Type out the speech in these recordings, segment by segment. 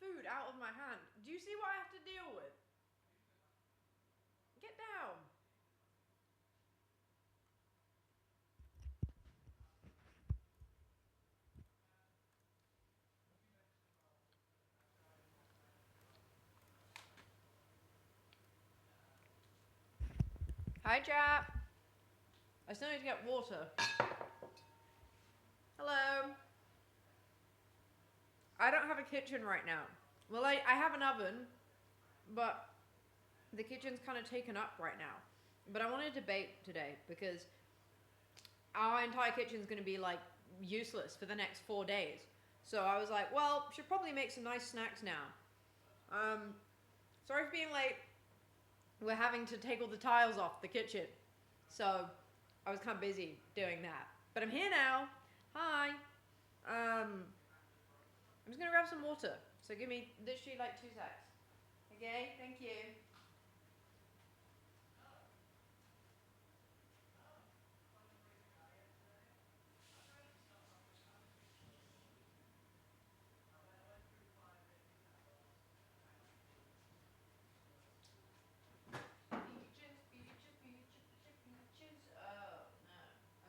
food out of my hand. Do you see what I have to deal with? Get down. Hi, chap. I still need to get water. Hello. I don't have a kitchen right now. Well, I have an oven, but the kitchen's kind of taken up right now. But I wanted to bake today because our entire kitchen's going to be like useless for the next 4 days. So I was like, well, should probably make some nice snacks now. Sorry for being late. We're having to take all the tiles off the kitchen. So I was kind of busy doing that. But I'm here now. Hi. I'm just going to grab some water. So give me literally like 2 secs. Okay, thank you. Peaches. Oh, no.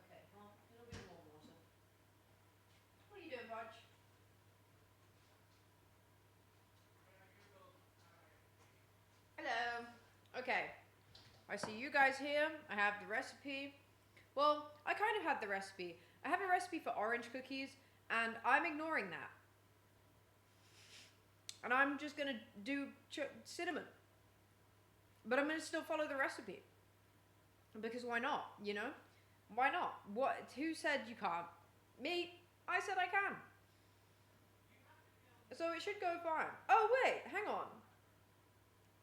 Okay, well, it'll be more water. What are you doing, Budge? Hello. Okay. I see you guys here. I have the recipe. Well, I kind of had the recipe. I have a recipe for orange cookies, and I'm ignoring that. And I'm just going to do cinnamon. But I'm going to still follow the recipe. Because why not, you know? Why not? What? Who said you can't? Me. I said I can. So it should go fine. Oh, wait. Hang on.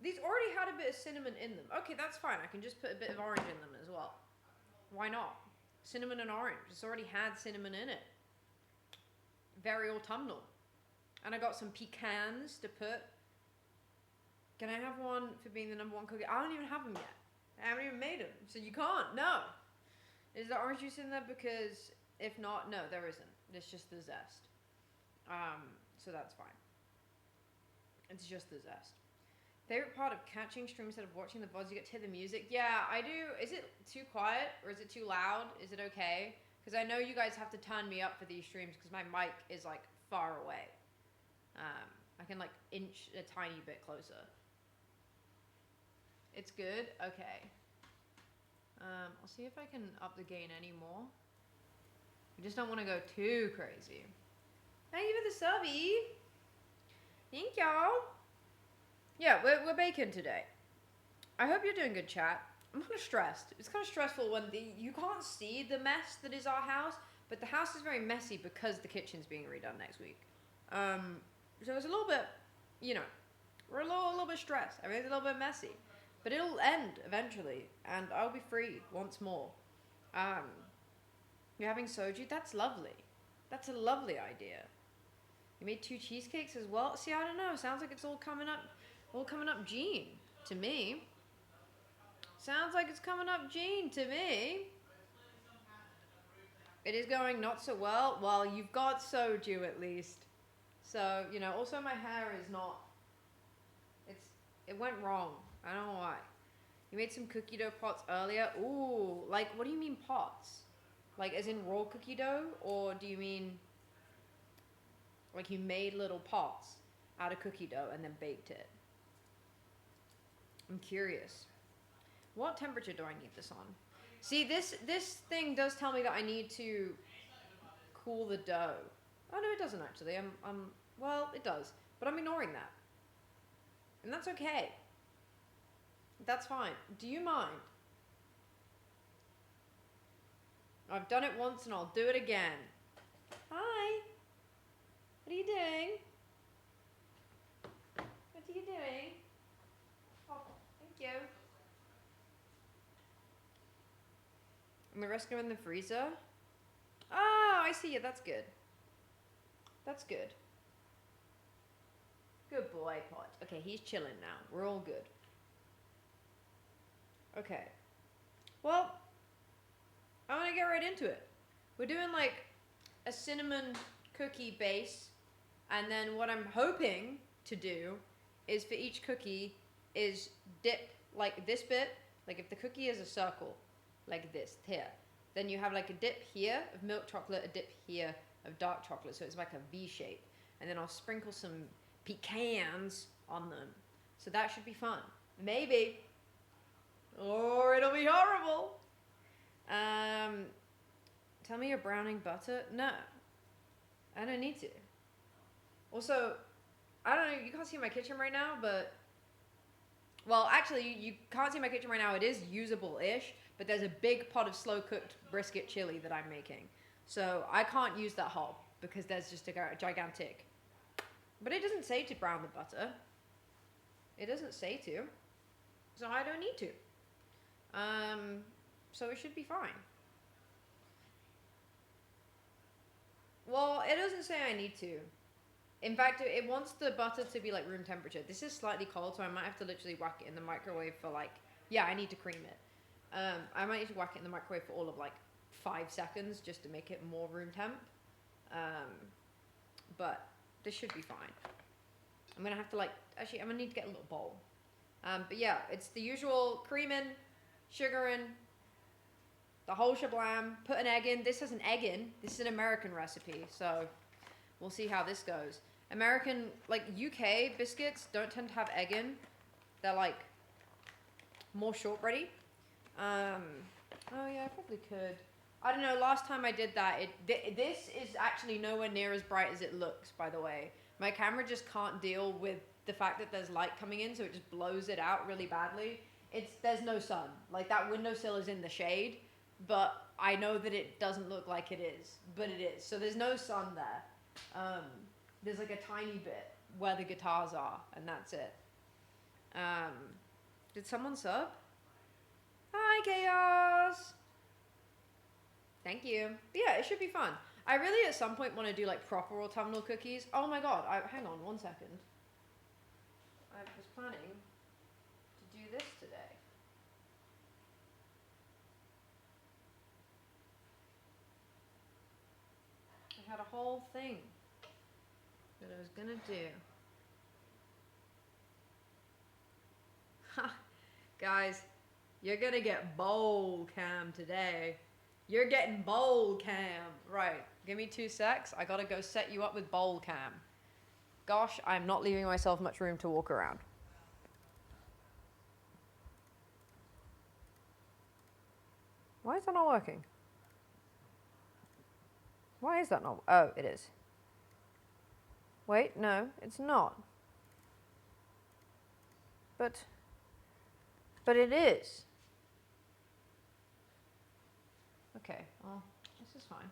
These already had a bit of cinnamon in them. Okay, that's fine. I can just put a bit of orange in them as well. Why not? Cinnamon and orange. It's already had cinnamon in it. Very autumnal. And I got some pecans to put. Can I have one for being the #1 cookie? I don't even have them yet. I haven't even made them. So you can't. No. Is there orange juice in there? Because if not, no, there isn't. It's just the zest. So that's fine. It's just the zest. Favorite part of catching stream instead of watching the VODs, you get to hear the music. Yeah, I do. Is it too quiet or is it too loud? Is it okay? Because I know you guys have to turn me up for these streams because my mic is like far away. I can like inch a tiny bit closer. It's good? Okay. I'll see if I can up the gain any more. I just don't want to go too crazy. Thank you for the subby. Thank y'all. Yeah, we're baking today. I hope you're doing good, chat. I'm kind of stressed. It's kind of stressful when you can't see the mess that is our house, but the house is very messy because the kitchen's being redone next week. So it's a little bit, you know, we're a little bit stressed. Everything's a little bit messy, but it'll end eventually, and I'll be free once more. You're having soju? That's lovely. That's a lovely idea. You made 2 cheesecakes as well? See, I don't know. Sounds like it's all coming up Gene to me. Sounds like it's coming up Gene to me. It is going not so well. Well, you've got soju at least. So, you know, also my hair is not, it went wrong. I don't know why. You made some cookie dough pots earlier. Ooh, like, what do you mean pots? Like, as in raw cookie dough? Or do you mean, like, you made little pots out of cookie dough and then baked it? I'm curious. What temperature do I need this on? See, this thing does tell me that I need to cool the dough. Oh, no, it doesn't actually. Well, it does. But I'm ignoring that. And that's okay. That's fine. Do you mind? I've done it once and I'll do it again. Hi. What are you doing? What are you doing? Oh, thank you. And the rest go in the freezer? Ah, I see it. That's good. That's good. Good boy, Pot. Okay, he's chilling now. We're all good. Okay. Well, I want to get right into it. We're doing like a cinnamon cookie base, and then what I'm hoping to do is for each cookie is dip like this bit, like if the cookie is a circle, like this here, then you have like a dip here of milk chocolate, a dip here of dark chocolate, so it's like a V shape. And then I'll sprinkle some pecans on them. So that should be fun. Maybe. Or it'll be horrible. Tell me you're browning butter? No. I don't need to. Also, I don't know, you can't see my kitchen right now, but... Well, actually, you can't see my kitchen right now. It is usable-ish, but there's a big pot of slow-cooked brisket chili that I'm making. So I can't use that hob because there's just a gigantic... But it doesn't say to brown the butter. It doesn't say to. So I don't need to. So it should be fine. Well, it doesn't say I need to. In fact, it wants the butter to be like room temperature. This is slightly cold, so I might have to literally whack it in the microwave for like... Yeah, I need to cream it. I might need to whack it in the microwave for all of like 5 seconds just to make it more room temp. But this should be fine. I'm going to have to like... Actually, I'm going to need to get a little bowl. But yeah, it's the usual cream in, sugar in, the whole shablam, put an egg in. This has an egg in. This is an American recipe, so we'll see how this goes. American, like UK biscuits don't tend to have egg in. They're like more shortbready. Oh yeah, I probably could. I don't know, last time I did that, this is actually nowhere near as bright as it looks, by the way. My camera just can't deal with the fact that there's light coming in, so it just blows it out really badly. There's no sun. Like, that windowsill is in the shade, but I know that it doesn't look like it is, but it is. So there's no sun there. There's like a tiny bit where the guitars are, and that's it. Did someone sub? Hi, Chaos! Thank you. But yeah, it should be fun. I really at some point want to do like proper autumnal cookies. Oh my god, hang on 1 second. I was planning to do this today. I had a whole thing that I was gonna do. Ha! Guys, you're gonna get bowl cam today. You're getting bowl cam. Right, give me 2 secs. I gotta go set you up with bowl cam. Gosh, I'm not leaving myself much room to walk around. Why is that not working? Why is that not? Oh, it is. Wait, no, it's not. But it is. Okay, well, this is fine.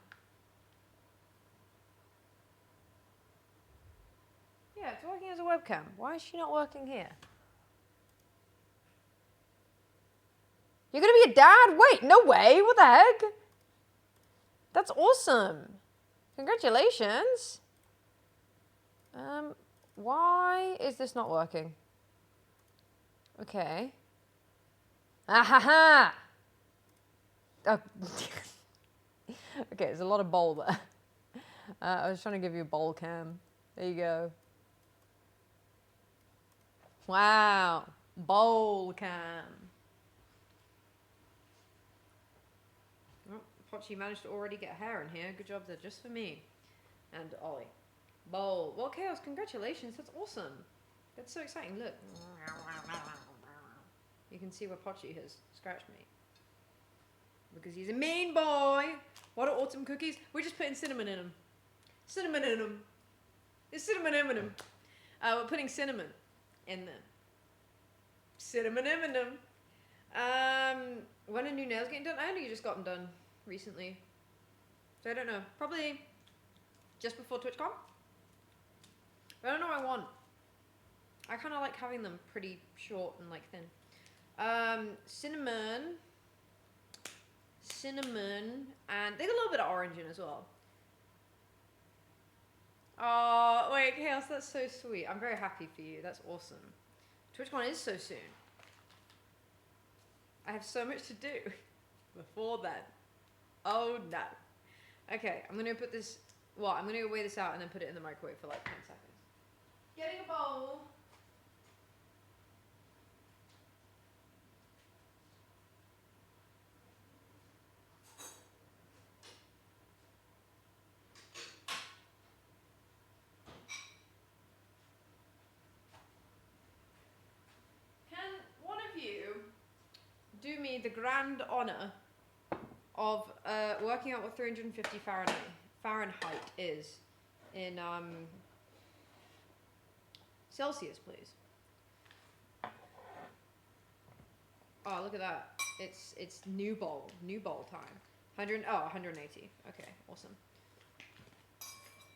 Yeah, it's working as a webcam. Why is she not working here? You're gonna be a dad? Wait, no way. What the heck? That's awesome. Congratulations. Why is this not working? Okay. Ah ha ha! Oh. Okay, there's a lot of bowl there. I was trying to give you a bowl cam. There you go. Wow. Bowl cam. Oh, Pochi managed to already get hair in here. Good job there, just for me. And Ollie. Bowl. Well, Chaos, congratulations. That's awesome. That's so exciting. Look. You can see where Pochi has scratched me. Because he's a mean boy. What are autumn cookies? We're just putting cinnamon in them. Cinnamon in them. There's cinnamon in them. We're putting cinnamon in them. Cinnamon in them. When are new nails getting done? I only just got them done recently. So I don't know. Probably just before TwitchCon. But I don't know what I want. I kind of like having them pretty short and like thin. Cinnamon, and they got a little bit of orange in as well. Oh, wait, Chaos, that's so sweet. I'm very happy for you. That's awesome. TwitchCon is so soon. I have so much to do before then. Oh, no. Okay, I'm going to put this... Well, I'm going to weigh this out and then put it in the microwave for like 10 seconds. Getting a bowl. Can one of you do me the grand honor of working out what 350 Fahrenheit is in Celsius, please? Oh, look at that. It's new bowl time. 180. Okay, awesome.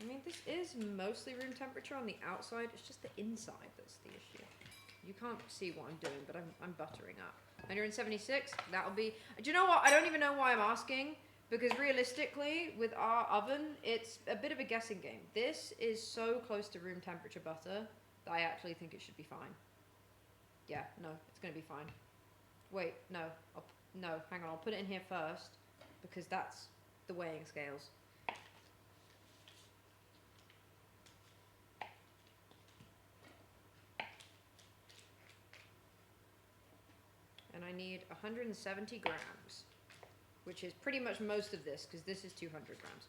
I mean, this is mostly room temperature on the outside. It's just the inside that's the issue. You can't see what I'm doing, but I'm buttering up. 176, that'll be... Do you know what? I don't even know why I'm asking, because realistically, with our oven, it's a bit of a guessing game. This is so close to room temperature butter that I actually think it should be fine. Yeah, no, it's going to be fine. Wait, no. No, hang on. I'll put it in here first, because that's the weighing scales. And I need 170 grams, which is pretty much most of this, because this is 200 grams.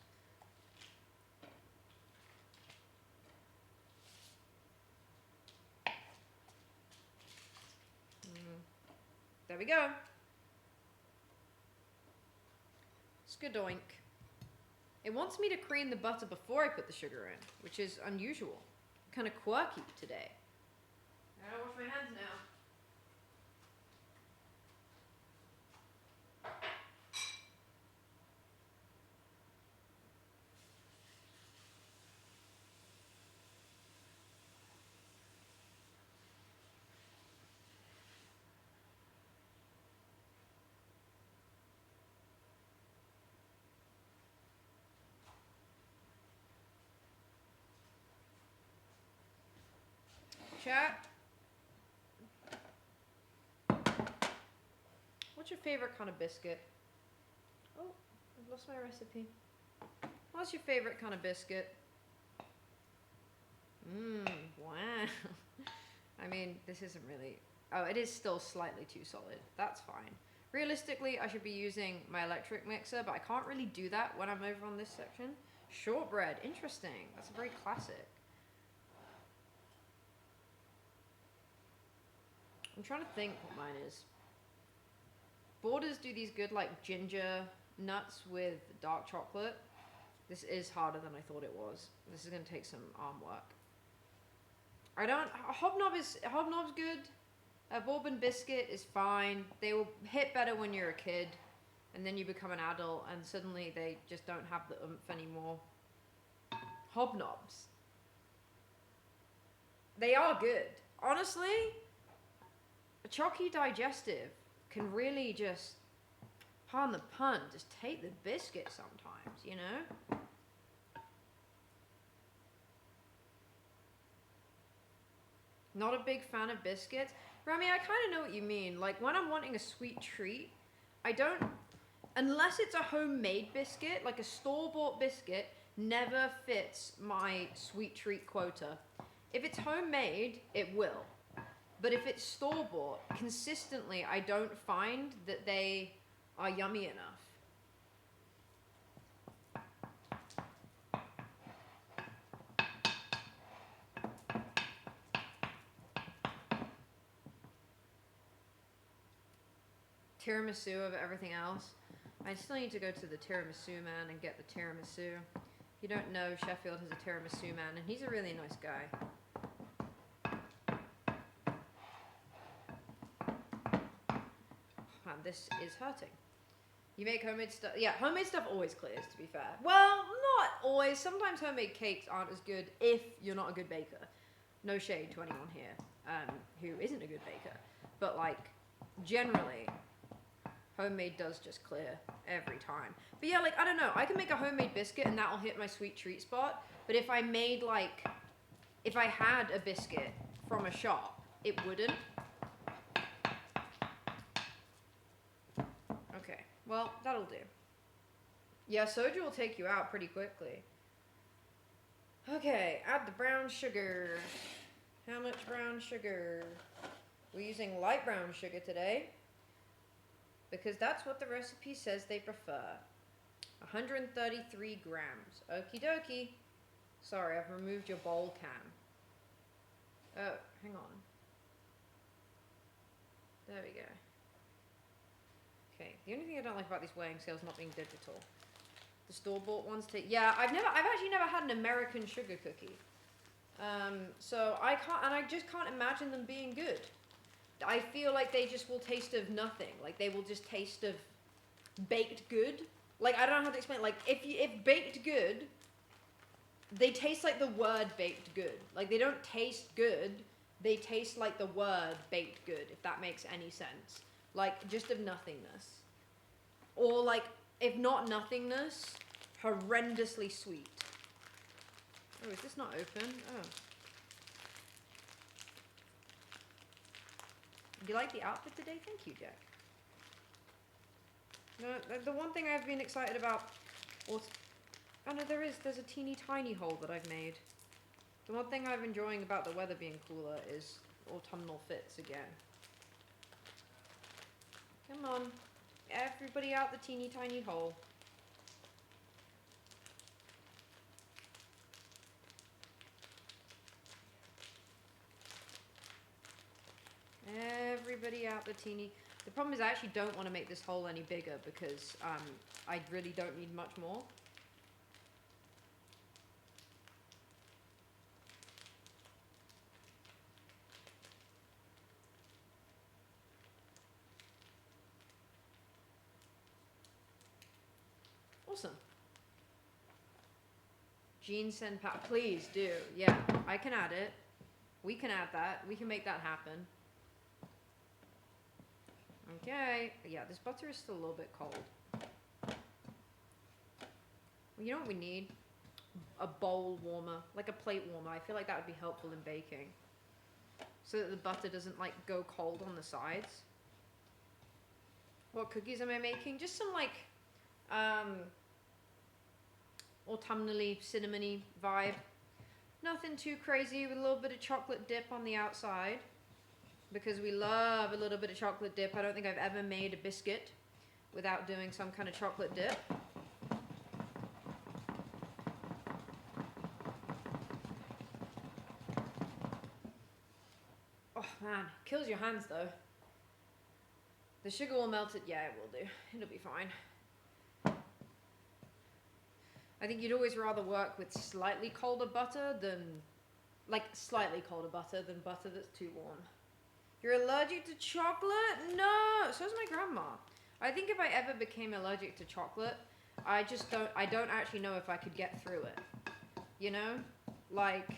There we go. Skadoink. It wants me to cream the butter before I put the sugar in, which is unusual. Kind of quirky today. I gotta wash my hands now. Chat. What's your favorite kind of biscuit? Oh, I've lost my recipe. What's your favorite kind of biscuit? Wow. I mean, this isn't really... Oh, it is still slightly too solid. That's fine. Realistically, I should be using my electric mixer, but I can't really do that when I'm over on this section. Shortbread. Interesting. That's very classic. I'm trying to think what mine is. Borders do these good, like, ginger nuts with dark chocolate. This is harder than I thought it was. This is going to take some arm work. Hobnob's good. A bourbon biscuit is fine. They will hit better when you're a kid, and then you become an adult, and suddenly they just don't have the oomph anymore. Hobnobs. They are good. Honestly, a chalky digestive can really just, pardon the pun, just take the biscuit sometimes, you know? Not a big fan of biscuits. Remy, I kind of know what you mean. Like, when I'm wanting a sweet treat, I don't... Unless it's a homemade biscuit, like a store-bought biscuit, never fits my sweet treat quota. If it's homemade, it will. But if it's store-bought, consistently, I don't find that they are yummy enough. Tiramisu of everything else. I still need to go to the tiramisu man and get the tiramisu. If you don't know, Sheffield has a tiramisu man, and he's a really nice guy. Man, this is hurting. You make homemade stuff. Yeah, homemade stuff always clears, to be fair. Well, not always. Sometimes homemade cakes aren't as good if you're not a good baker. No shade to anyone here who isn't a good baker. But, like, generally, homemade does just clear every time. But yeah, like, I don't know. I can make a homemade biscuit and that'll hit my sweet treat spot. But if I made, like, if I had a biscuit from a shop, it wouldn't. Okay, well, that'll do. Yeah, soju will take you out pretty quickly. Okay, add the brown sugar. How much brown sugar? We're using light brown sugar today because that's what the recipe says they prefer. 133 grams. Okie dokie. Sorry, I've removed your bowl can. Oh, hang on. There we go. Okay, the only thing I don't like about these weighing scales not being digital. The store-bought ones take... Yeah, I've actually never had an American sugar cookie. So I can't, and I just can't imagine them being good. I feel like they just will taste of nothing. Like, they will just taste of baked good. Like, I don't know how to explain it. Like, if baked good, they taste like the word baked good. Like, they don't taste good. They taste like the word baked good, if that makes any sense. Like, just of nothingness. Or, like, if not nothingness, horrendously sweet. Oh, is this not open? Oh. You like the outfit today? Thank you, Jack. No, the one thing I've been excited about... Oh no, there's a teeny tiny hole that I've made. The one thing I'm enjoying about the weather being cooler is autumnal fits again. Come on. Everybody out the teeny tiny hole. Everybody out the teeny... The problem is I actually don't want to make this hole any bigger because I really don't need much more. Awesome. Gene send please do. Yeah, I can add it. We can add that. We can make that happen. Okay. Yeah, this butter is still a little bit cold. You know what we need? A bowl warmer, like a plate warmer. I feel like that would be helpful in baking. So that the butter doesn't like go cold on the sides. What cookies am I making? Just some like autumnally cinnamony vibe. Nothing too crazy, with a little bit of chocolate dip on the outside. Because we love a little bit of chocolate dip. I don't think I've ever made a biscuit without doing some kind of chocolate dip. Oh man, kills your hands though. The sugar will melt it. Yeah, it will do. It'll be fine. I think you'd always rather work with slightly colder butter than... Like, slightly colder butter than butter that's too warm. You're allergic to chocolate? No! So is my grandma. I think if I ever became allergic to chocolate, I don't actually know if I could get through it. You know? Like...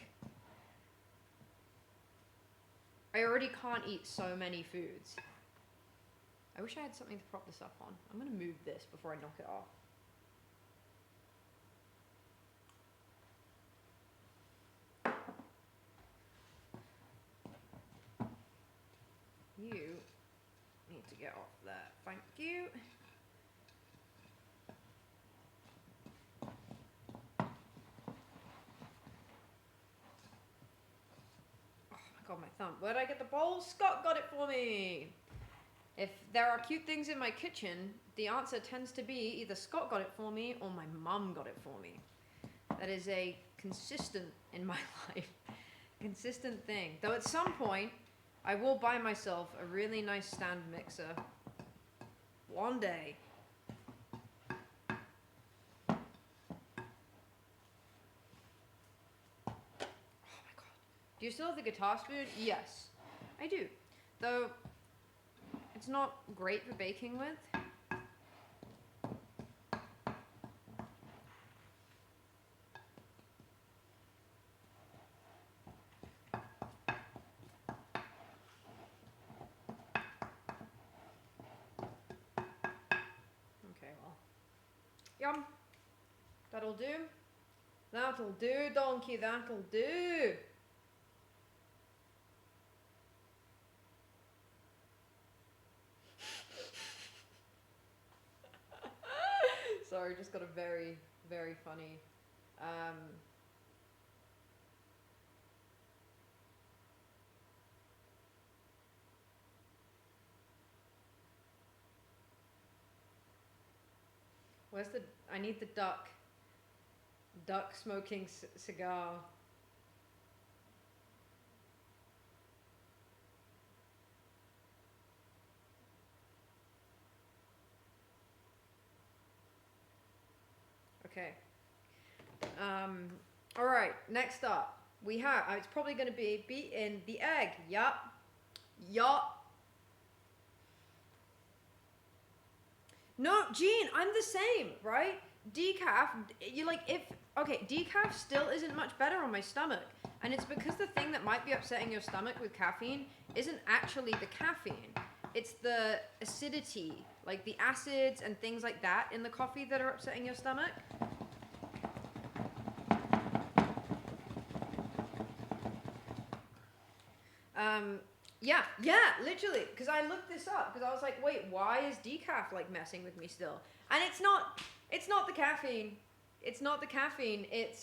I already can't eat so many foods. I wish I had something to prop this up on. I'm gonna move this before I knock it off. You need to get off that. Thank you. Oh my god, my thumb. Where did I get the bowl? Scott got it for me. If there are cute things in my kitchen, the answer tends to be either Scott got it for me or my mum got it for me. That is a consistent in my life. Consistent thing. Though at some point, I will buy myself a really nice stand mixer. One day. Oh my god. Do you still have the guitar spoon? Yes, I do. Though, it's not great for baking with. Yum. That'll do. That'll do, donkey, that'll do. Sorry, just got a very, very funny Where's the... I need the duck. Duck smoking cigar. Okay. All right. Next up, we have. It's probably going to be beat in the egg. Yup. Yup. No, Gene, I'm the same, right? Decaf. You like if. Okay, decaf still isn't much better on my stomach, and it's because the thing that might be upsetting your stomach with caffeine isn't actually the caffeine. It's the acidity, like the acids and things like that in the coffee that are upsetting your stomach. Yeah, literally. Because I looked this up because I was like, wait, why is decaf like messing with me still? And it's not the caffeine. It's not the caffeine. It's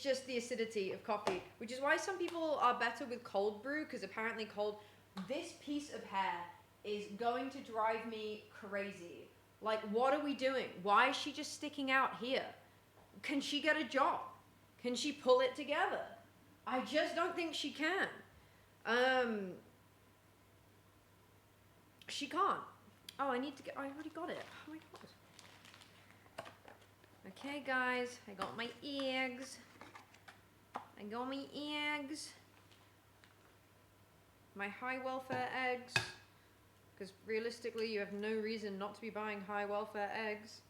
just the acidity of coffee, which is why some people are better with cold brew because apparently this piece of hair is going to drive me crazy. Like, what are we doing? Why is she just sticking out here? Can she get a job? Can she pull it together? I just don't think she can. She can't. Oh, I already got it. Oh my god. Okay, guys, I got my eggs. My high welfare eggs. Because realistically, you have no reason not to be buying high welfare eggs.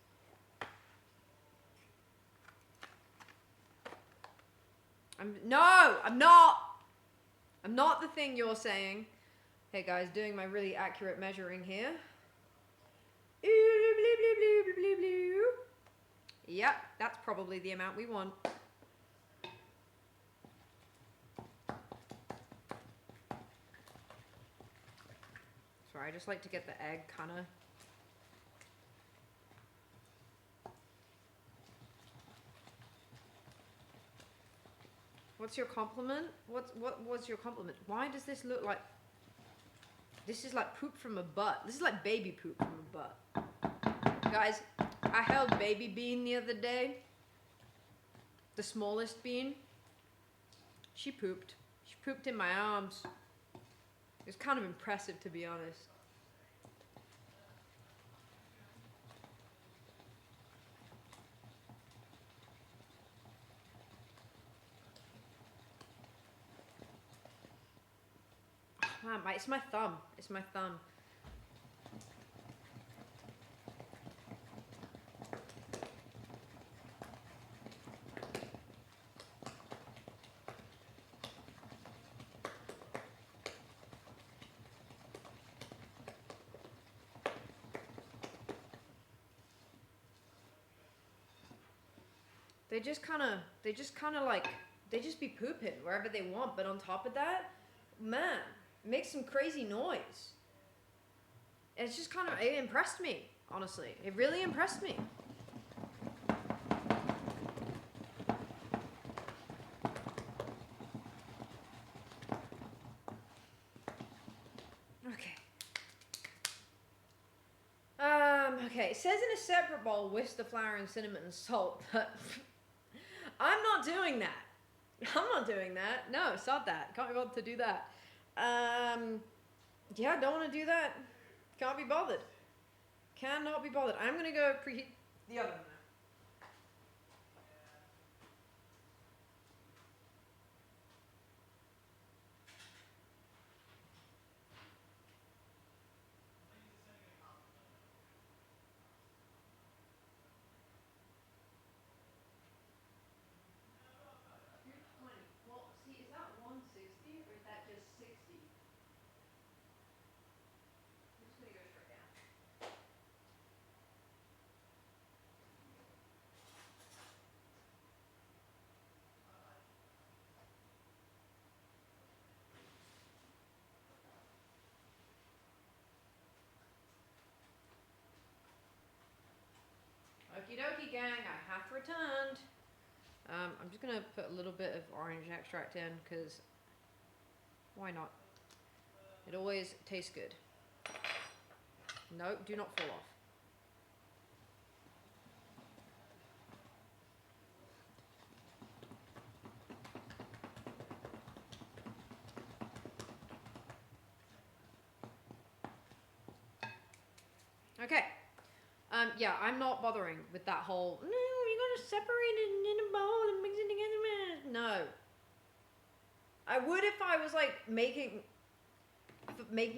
I'm not. I'm not the thing you're saying. Hey guys, doing my really accurate measuring here. Yep, that's probably the amount we want. Sorry, I just like to get the egg kind of... What's your compliment? What was your compliment? Why does this look like... This is like poop from a butt. This is like baby poop from a butt. Guys, I held baby Bean the other day. The smallest Bean. She pooped. She pooped in my arms. It was kind of impressive, to be honest. Man, it's my thumb. It's my thumb. They just kind of like, they just be pooping wherever they want. But on top of that, man, it makes some crazy noise. It's just kind of, it impressed me, honestly. It really impressed me. Okay. Okay, it says in a separate bowl, whisk the flour and cinnamon and salt, but I'm not doing that. I'm not doing that. No, stop that. Can't be bothered to do that. Yeah, don't want to do that. Can't be bothered. Cannot be bothered. I'm gonna go preheat the oven now. Well, see, is that 160 or is that just 60? I'm just gonna go straight down. Okie dokie, gang, I have returned. I'm just gonna put a little bit of orange extract in because why not? It always tastes good. No, do not fall off. Okay. Yeah, I'm not bothering with that whole, no, you gotta separate it in a bowl and mix it together. No. I would if I was like making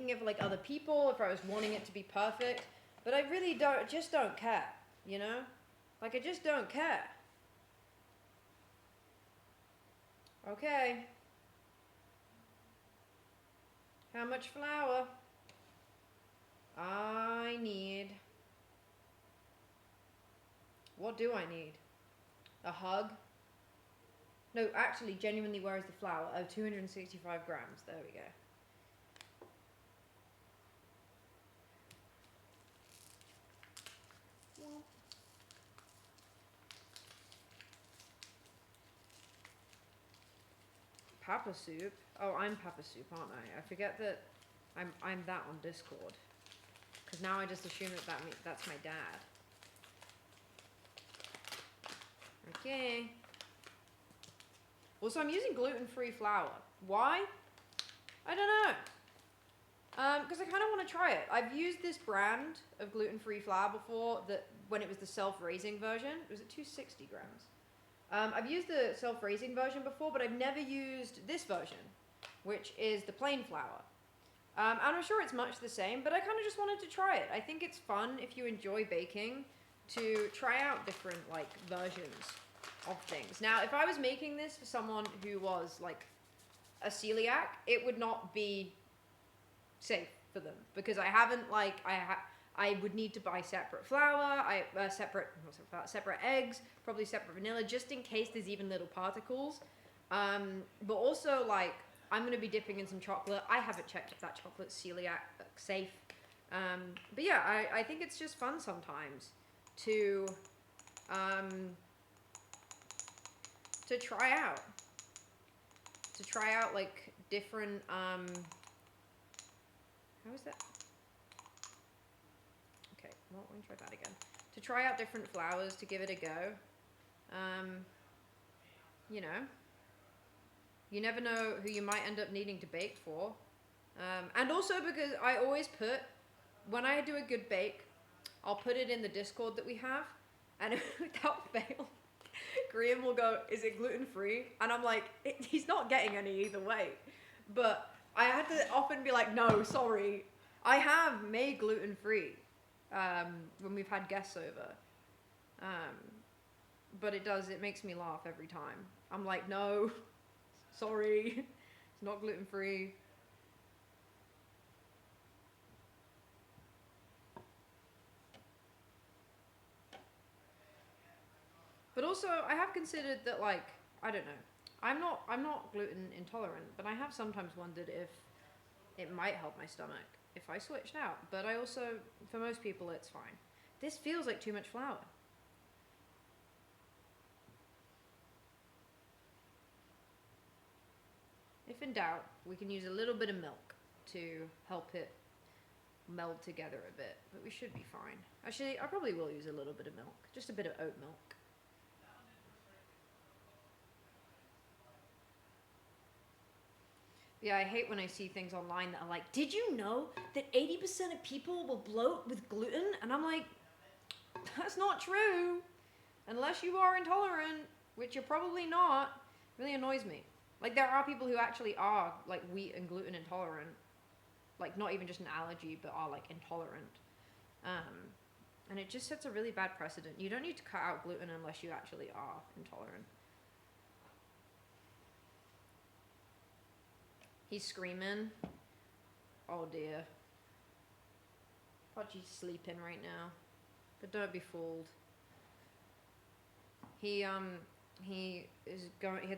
it for like other people, if I was wanting it to be perfect. But I really just don't care, you know? Like, I just don't care. Okay. How much flour? I need... What do I need? A hug? No, actually, genuinely, where is the flour? Oh, 265 grams. There we go. Papa Soup? Oh, I'm Papa Soup, aren't I? I forget that I'm that on Discord. Because now I just assume that's my dad. Okay. Also, I'm using gluten-free flour. Why? I don't know. Because I kind of want to try it. I've used this brand of gluten-free flour before, that when it was the self-raising version. Was it 260 grams? I've used the self-raising version before, but I've never used this version, which is the plain flour. And I'm sure it's much the same, but I kind of just wanted to try it. I think it's fun, if you enjoy baking, to try out different, like, versions of things. Now, if I was making this for someone who was, like, a celiac, it would not be safe for them, because I haven't, like, I would need to buy separate flour, separate eggs, probably separate vanilla, just in case there's even little particles. But also, like, I'm going to be dipping in some chocolate. I haven't checked if that chocolate's celiac safe. But yeah, I think it's just fun sometimes to try out. To try out, like, different, how is that? Okay, well, let me try that again. To try out different flours, to give it a go. You know, you never know who you might end up needing to bake for. And also because I always put, when I do a good bake, I'll put it in the Discord that we have, and without fail, Graham will go, is it gluten-free? And I'm like, he's not getting any either way. But I had to often be like, no, sorry. I have made gluten-free when we've had guests over. But it makes me laugh every time. I'm like, no, sorry, it's not gluten-free. But also, I have considered that, like, I don't know. I'm not gluten intolerant, but I have sometimes wondered if it might help my stomach if I switched out. But I also, for most people, it's fine. This feels like too much flour. If in doubt, we can use a little bit of milk to help it meld together a bit, but we should be fine. Actually, I probably will use a little bit of milk, just a bit of oat milk. Yeah, I hate when I see things online that are like, did you know that 80% of people will bloat with gluten? And I'm like, that's not true. Unless you are intolerant, which you're probably not. It really annoys me. Like, there are people who actually are, like, wheat and gluten intolerant. Like, not even just an allergy, but are, like, intolerant. And it just sets a really bad precedent. You don't need to cut out gluten unless you actually are intolerant. He's screaming. Oh dear. Podgy's sleeping right now. But don't be fooled. He had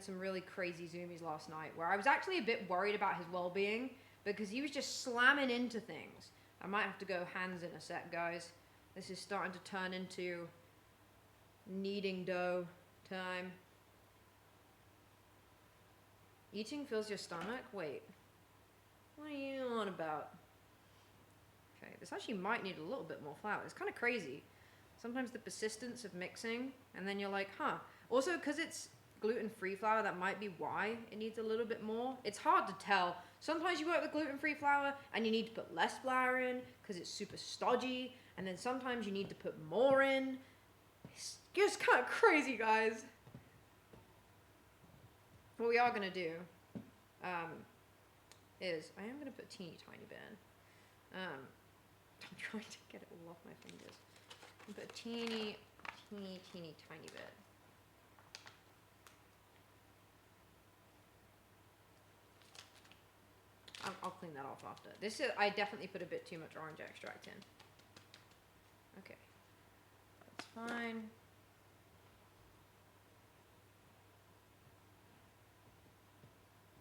some really crazy zoomies last night where I was actually a bit worried about his well-being because he was just slamming into things. I might have to go hands in a sec, guys. This is starting to turn into kneading dough time. Eating fills your stomach? Wait. What are you on about? Okay, this actually might need a little bit more flour. It's kind of crazy. Sometimes the persistence of mixing, and then you're like, huh. Also, because it's gluten-free flour, that might be why it needs a little bit more. It's hard to tell. Sometimes you work with gluten-free flour, and you need to put less flour in, because it's super stodgy. and then sometimes you need to put more in. It's just kind of crazy, guys. What we are going to do is, I am going to put a teeny tiny bit in. I'm trying to get it all off my fingers. I'm going to put a teeny tiny bit. I'll clean that off after. This is, I definitely put a bit too much orange extract in. Okay, that's fine.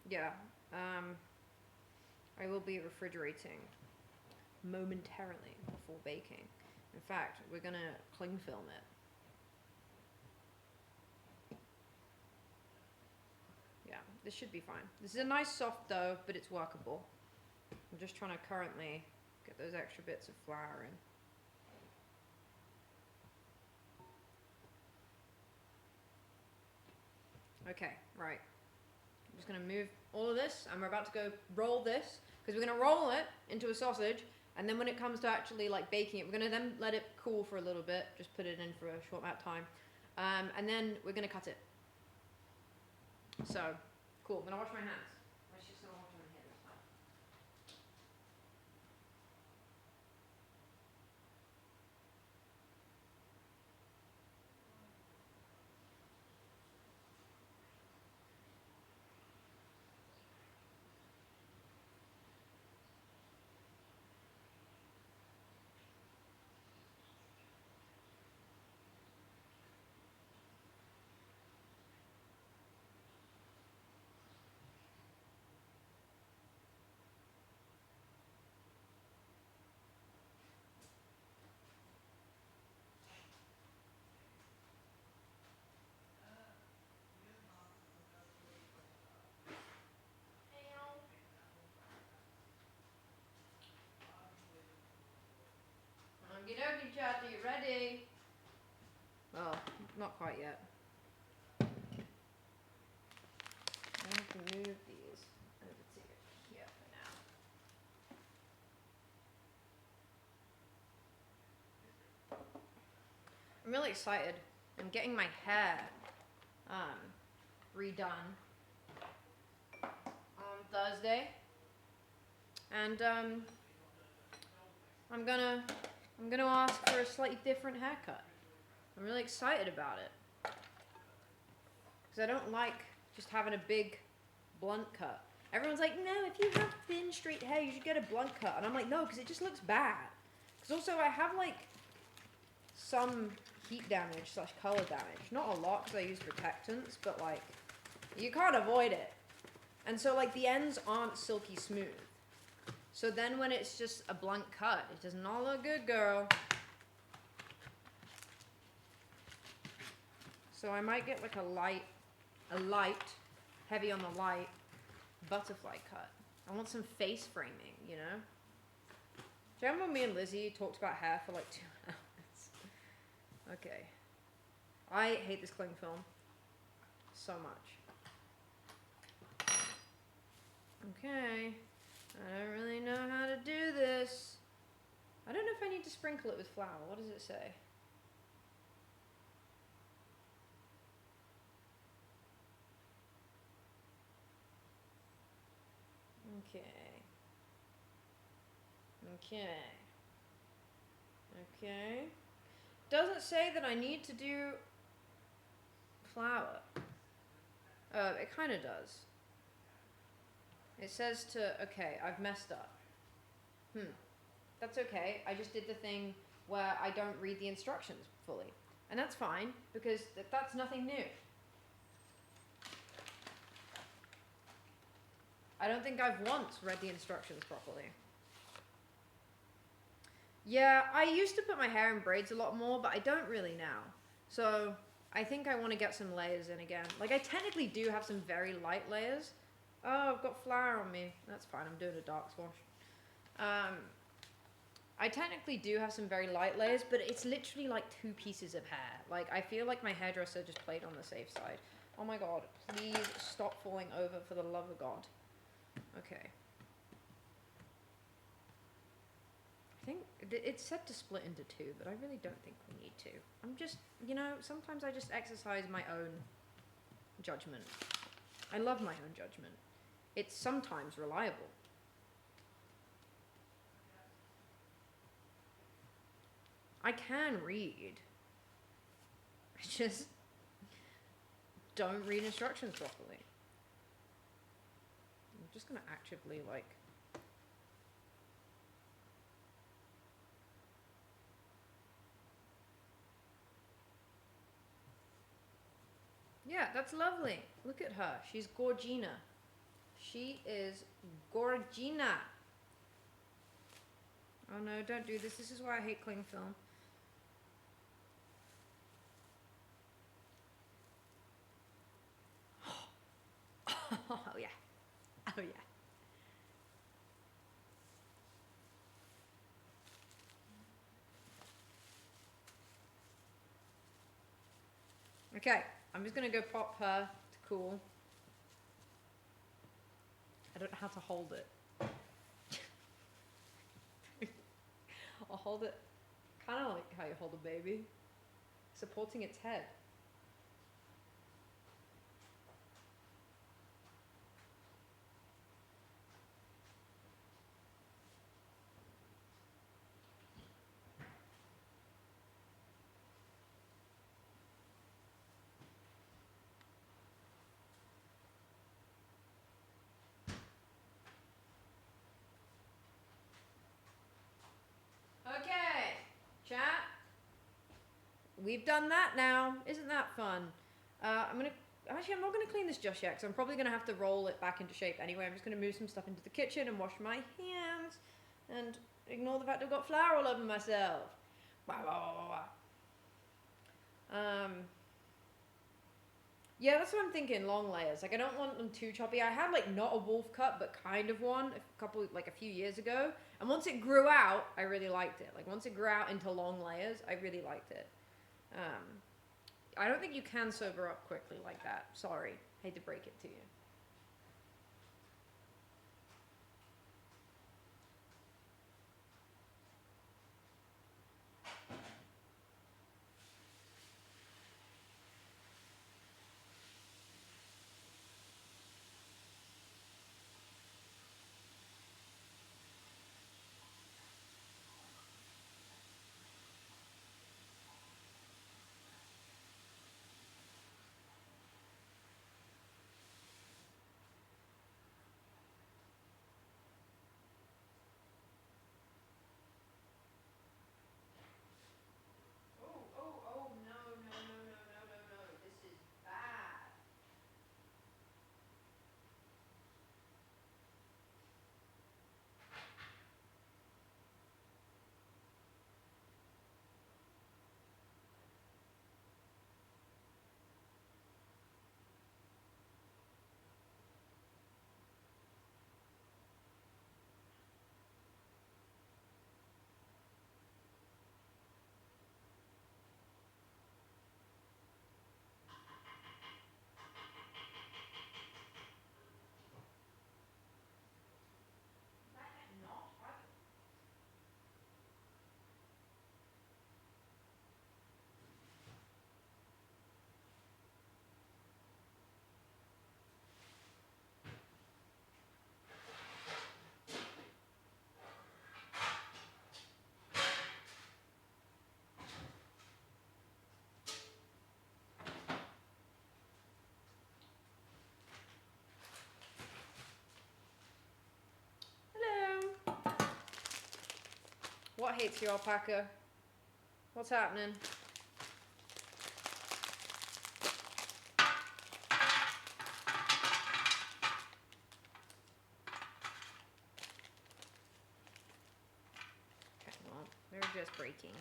Yeah, I will be refrigerating momentarily before baking. In fact, we're gonna cling film it. Yeah, this should be fine. This is a nice soft dough, but it's workable. I'm just trying to currently get those extra bits of flour in. Okay, right. I'm just going to move all of this, and we're about to go roll this, because we're going to roll it into a sausage, and then when it comes to actually like baking it, we're going to then let it cool for a little bit, just put it in for a short amount of time, and then we're going to cut it. So, cool. I'm going to wash my hands. I'm just going to wash them in here this time. Okie dokie, chat, are you ready? Well, not quite yet. I have to move these over to here for now. I'm really excited. I'm getting my hair redone on Thursday, and I'm gonna ask for a slightly different haircut. I'm really excited about it, because I don't like just having a big blunt cut. Everyone's like, no, if you have thin straight hair you should get a blunt cut, and I'm like, no, because it just looks bad. Because also I have like some heat damage / color damage, not a lot because I use protectants, but like you can't avoid it, and so like the ends aren't silky smooth. So then when it's just a blunt cut, it does not look good, girl. So I might get like a light, heavy on the light, butterfly cut. I want some face framing, you know? Do you remember when me and Lizzie talked about hair for like 2 hours? Okay. I hate this cling film so much. Okay. I don't really know how to do this. I don't know if I need to sprinkle it with flour. What does it say? Okay. Doesn't say that I need to do flour. It kind of does. It says to, okay, I've messed up. That's okay. I just did the thing where I don't read the instructions fully. And that's fine, because that's nothing new. I don't think I've once read the instructions properly. Yeah, I used to put my hair in braids a lot more, but I don't really now. So I think I want to get some layers in again. Like, I technically do have some very light layers. Oh, I've got flour on me. That's fine, I'm doing a dark wash. I technically do have some very light layers, but it's literally like 2 pieces of hair. Like, I feel like my hairdresser just played on the safe side. Oh my god, please stop falling over for the love of God. Okay. I think it's said to split into two, but I really don't think we need to. I'm just, you know, sometimes I just exercise my own judgment. I love my own judgment. It's sometimes reliable. I can read. I just don't read instructions properly. I'm just gonna actively like... Yeah, that's lovely. Look at her. She's Gorgina. She is Gorgina. Oh no, don't do this. This is why I hate cling film. Oh yeah. Oh yeah. Okay, I'm just gonna go pop her to cool. I don't know how to hold it. I'll hold it kind of like how you hold a baby, supporting its head. Okay, chat. We've done that now. Isn't that fun? I'm not gonna clean this just yet because I'm probably gonna have to roll it back into shape anyway. I'm just gonna move some stuff into the kitchen and wash my hands and ignore the fact I've got flour all over myself. Yeah, that's what I'm thinking. Long layers. Like I don't want them too choppy. I had like not a wolf cut, but kind of one a few years ago. And once it grew out, I really liked it. Like once it grew out into long layers, I really liked it. I don't think you can sober up quickly like that. Sorry. Hate to break it to you. Oh, no. This is bad. Hello. What hates you, alpaca? What's happening? Okay, well, they're just breaking.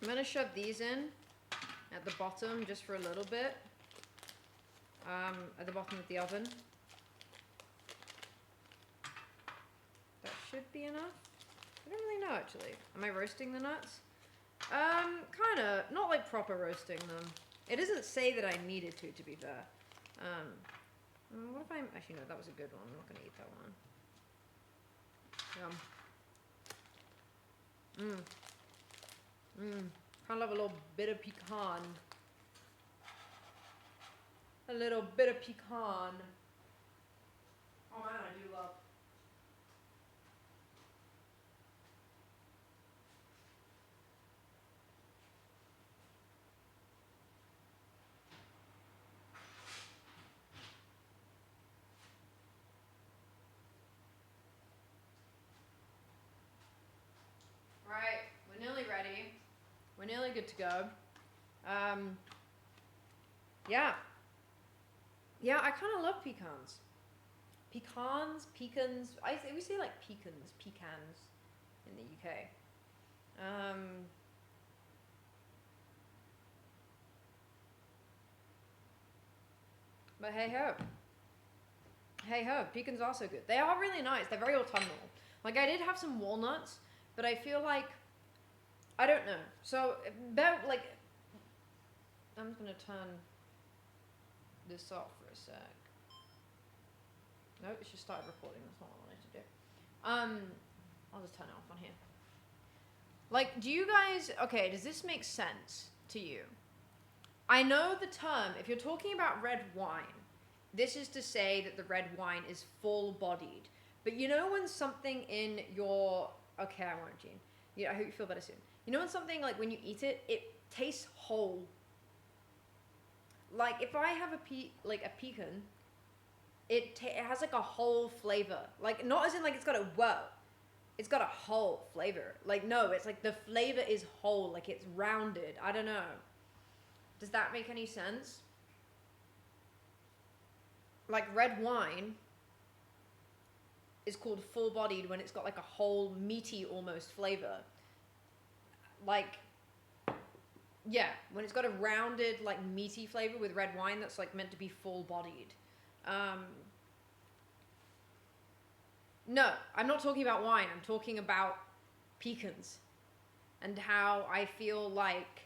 I'm gonna shove these in at the bottom just for a little bit. At the bottom of the oven. That should be enough. I don't really know actually. Am I roasting the nuts? Kinda. Not like proper roasting them. It doesn't say that I needed to be fair. What if I'm... Actually, no, that was a good one. I'm not going to eat that one. Kind of love a little bit of pecan. A little bit of pecan. Oh man, I do love. Right, we're nearly ready. We're nearly good to go. Yeah. Yeah, I kind of love pecans. Pecans. We say like pecans in the UK. But hey ho. Hey ho, pecans are so good. They are really nice. They're very autumnal. Like I did have some walnuts, but I feel like I don't know. So about like I'm just gonna turn this off for a sec. No, it just started recording. That's not what I wanted to do. I'll just turn it off on here. Like, do you guys... Okay, does this make sense to you? I know the term, if you're talking about red wine, this is to say that the red wine is full-bodied. But you know when something in your... Okay, I won't, Jean. Yeah, I hope you feel better soon. You know when something, like, when you eat it, it tastes whole. Like, if I have a pecan... It has like a whole flavor, like not as in like it's got it's got a whole flavor. Like no, it's like the flavor is whole, like it's rounded. I don't know. Does that make any sense? Like red wine is called full-bodied when it's got like a whole meaty almost flavor. Like yeah, when it's got a rounded like meaty flavor with red wine, that's like meant to be full-bodied. No, I'm not talking about wine. I'm talking about pecans and how I feel like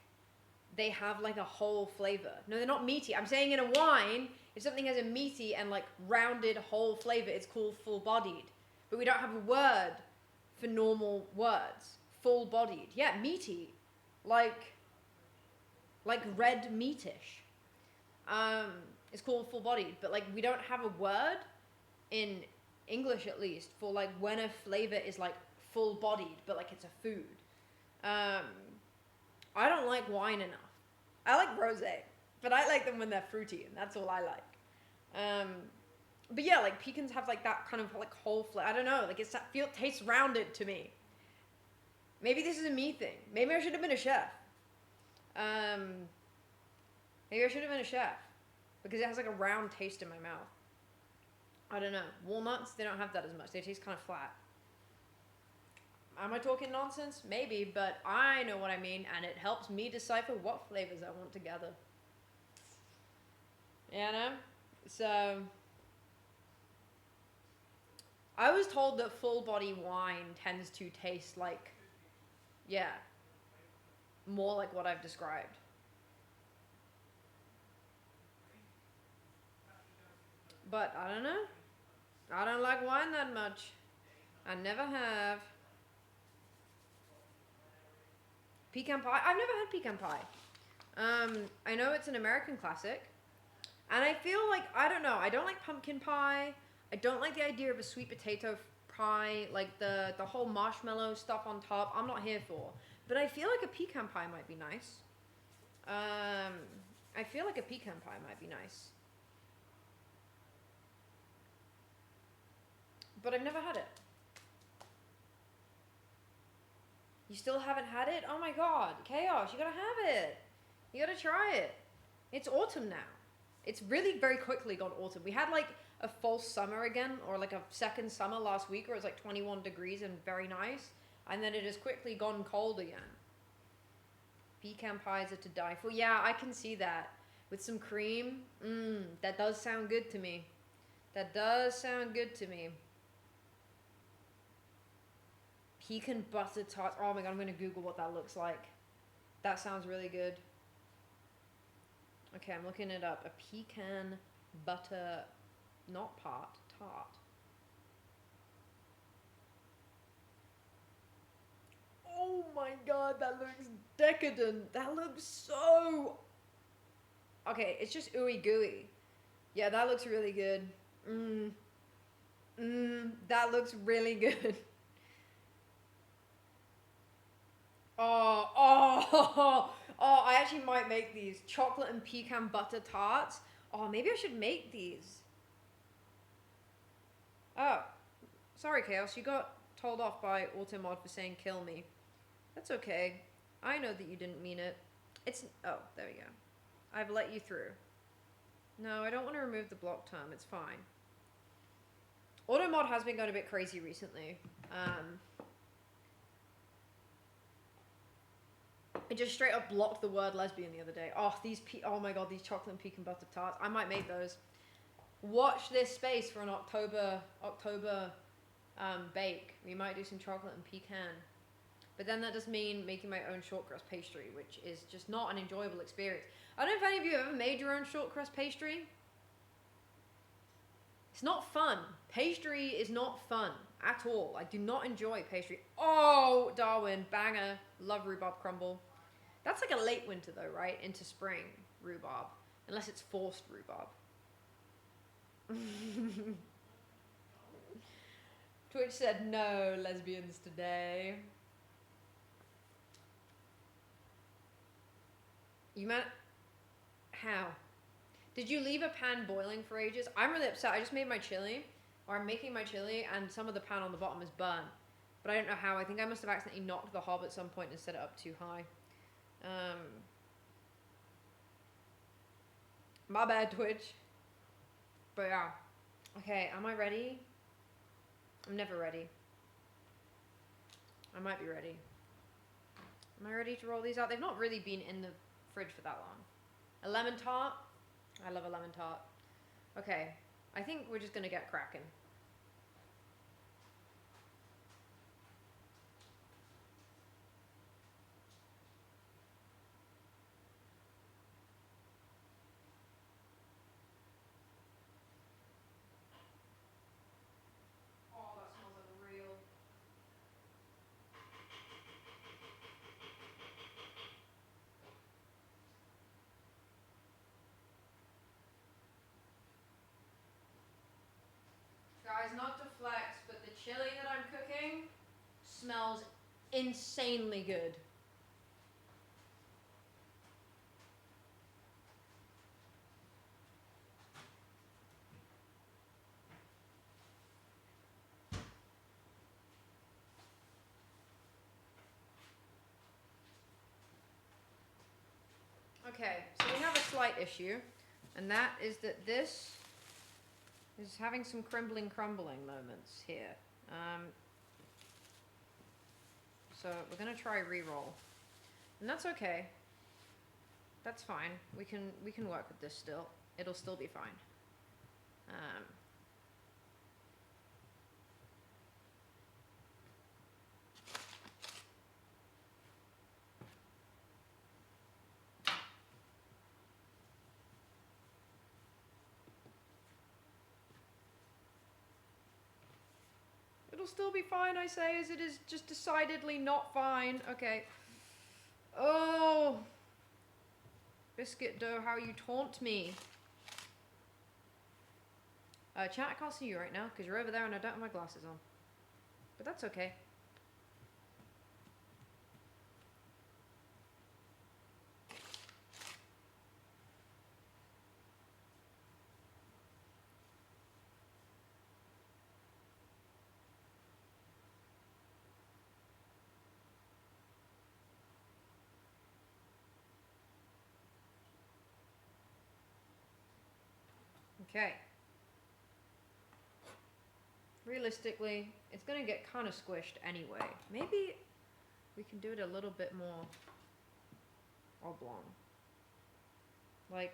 they have like a whole flavor. No, they're not meaty. I'm saying in a wine, if something has a meaty and like rounded whole flavor, it's called full-bodied. But we don't have a word for normal words. Full-bodied. Yeah, meaty. Like red meatish. It's called full-bodied, but like we don't have a word in English at least for like when a flavor is like full-bodied, but like it's a food. I don't like wine enough. I like rosé, but I like them when they're fruity, and that's all I like. But yeah, like pecans have like that kind of like whole flavor. I don't know, like tastes rounded to me. Maybe this is a me thing. Maybe I should have been a chef. Maybe I should have been a chef. Because it has like a round taste in my mouth. I don't know. Walnuts, they don't have that as much. They taste kind of flat. Am I talking nonsense? Maybe, but I know what I mean, and it helps me decipher what flavors I want together. You know? So, I was told that full-body wine tends to taste like, yeah, more like what I've described. But I don't know. I don't like wine that much. I never have. Pecan pie? I've never had pecan pie. I know it's an American classic. And I feel like, I don't know, I don't like pumpkin pie. I don't like the idea of a sweet potato pie, like the whole marshmallow stuff on top. I'm not here for. But I feel like a pecan pie might be nice. I feel like a pecan pie might be nice. But I've never had it. You still haven't had it? Oh my god, Chaos, you gotta have it. You gotta try it. It's autumn now. It's really very quickly gone autumn. We had like a false summer again, or like a second summer last week where it was like 21 degrees and very nice. And then it has quickly gone cold again. Pecan pies are to die for. Yeah, I can see that. With some cream. That does sound good to me. That does sound good to me. Pecan butter tarts. Oh my god, I'm going to Google what that looks like. That sounds really good. Okay, I'm looking it up. A pecan butter not part, tart. Oh my god, that looks decadent. That looks so... Okay, it's just ooey gooey. Yeah, that looks really good. That looks really good. Oh, I actually might make these. Chocolate and pecan butter tarts. Oh, maybe I should make these. Oh, sorry, Chaos. You got told off by Automod for saying kill me. That's okay. I know that you didn't mean it. It's... Oh, there we go. I've let you through. No, I don't want to remove the block term. It's fine. Automod has been going a bit crazy recently. It just straight up blocked the word lesbian the other day. Oh my god, these chocolate and pecan butter tarts. I might make those. Watch this space for an October bake. We might do some chocolate and pecan. But then that does mean making my own short crust pastry, which is just not an enjoyable experience. I don't know if any of you have ever made your own short crust pastry. It's not fun. Pastry is not fun at all. I do not enjoy pastry. Oh, Darwin, banger. Love rhubarb crumble. That's like a late winter though, right? Into spring rhubarb. Unless it's forced rhubarb. Twitch said no lesbians today. You meant... How? Did you leave a pan boiling for ages? I'm really upset. I just made my chili. Or I'm making my chili and some of the pan on the bottom is burnt. But I don't know how. I think I must have accidentally knocked the hob at some point and set it up too high. My bad, Twitch. But yeah. Okay, am I ready? I'm never ready. I might be ready. Am I ready to roll these out? They've not really been in the fridge for that long. A lemon tart. I love a lemon tart. Okay, I think we're just gonna get cracking. Oh, that smells like real. Guys, not to flex, but the chili that I'm cooking smells insanely good. Okay, so we have a slight issue, and that is that this is having some crumbling moments here. So we're gonna try re-roll, and that's okay. That's fine. We can work with this still. It'll still be fine. It'll still be fine, I say, as it is just decidedly not fine. Okay. Oh. Biscuit dough, how you taunt me. Chat, I can't see you right now because you're over there and I don't have my glasses on. But that's okay. Okay. Realistically, it's gonna get kind of squished anyway. Maybe we can do it a little bit more oblong. Like,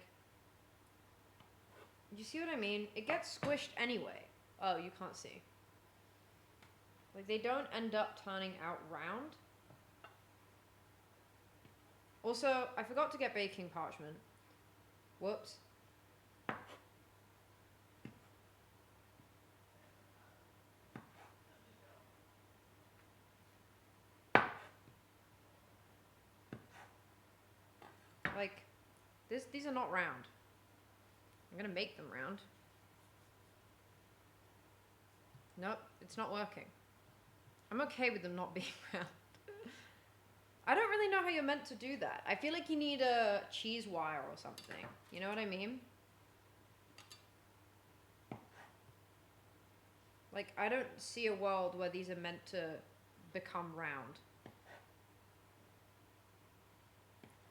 you see what I mean? It gets squished anyway. Oh, you can't see. Like, they don't end up turning out round. Also, I forgot to get baking parchment. Whoops. These are not round. I'm gonna make them round. Nope, it's not working. I'm okay with them not being round. I don't really know how you're meant to do that. I feel like you need a cheese wire or something. You know what I mean? Like, I don't see a world where these are meant to become round.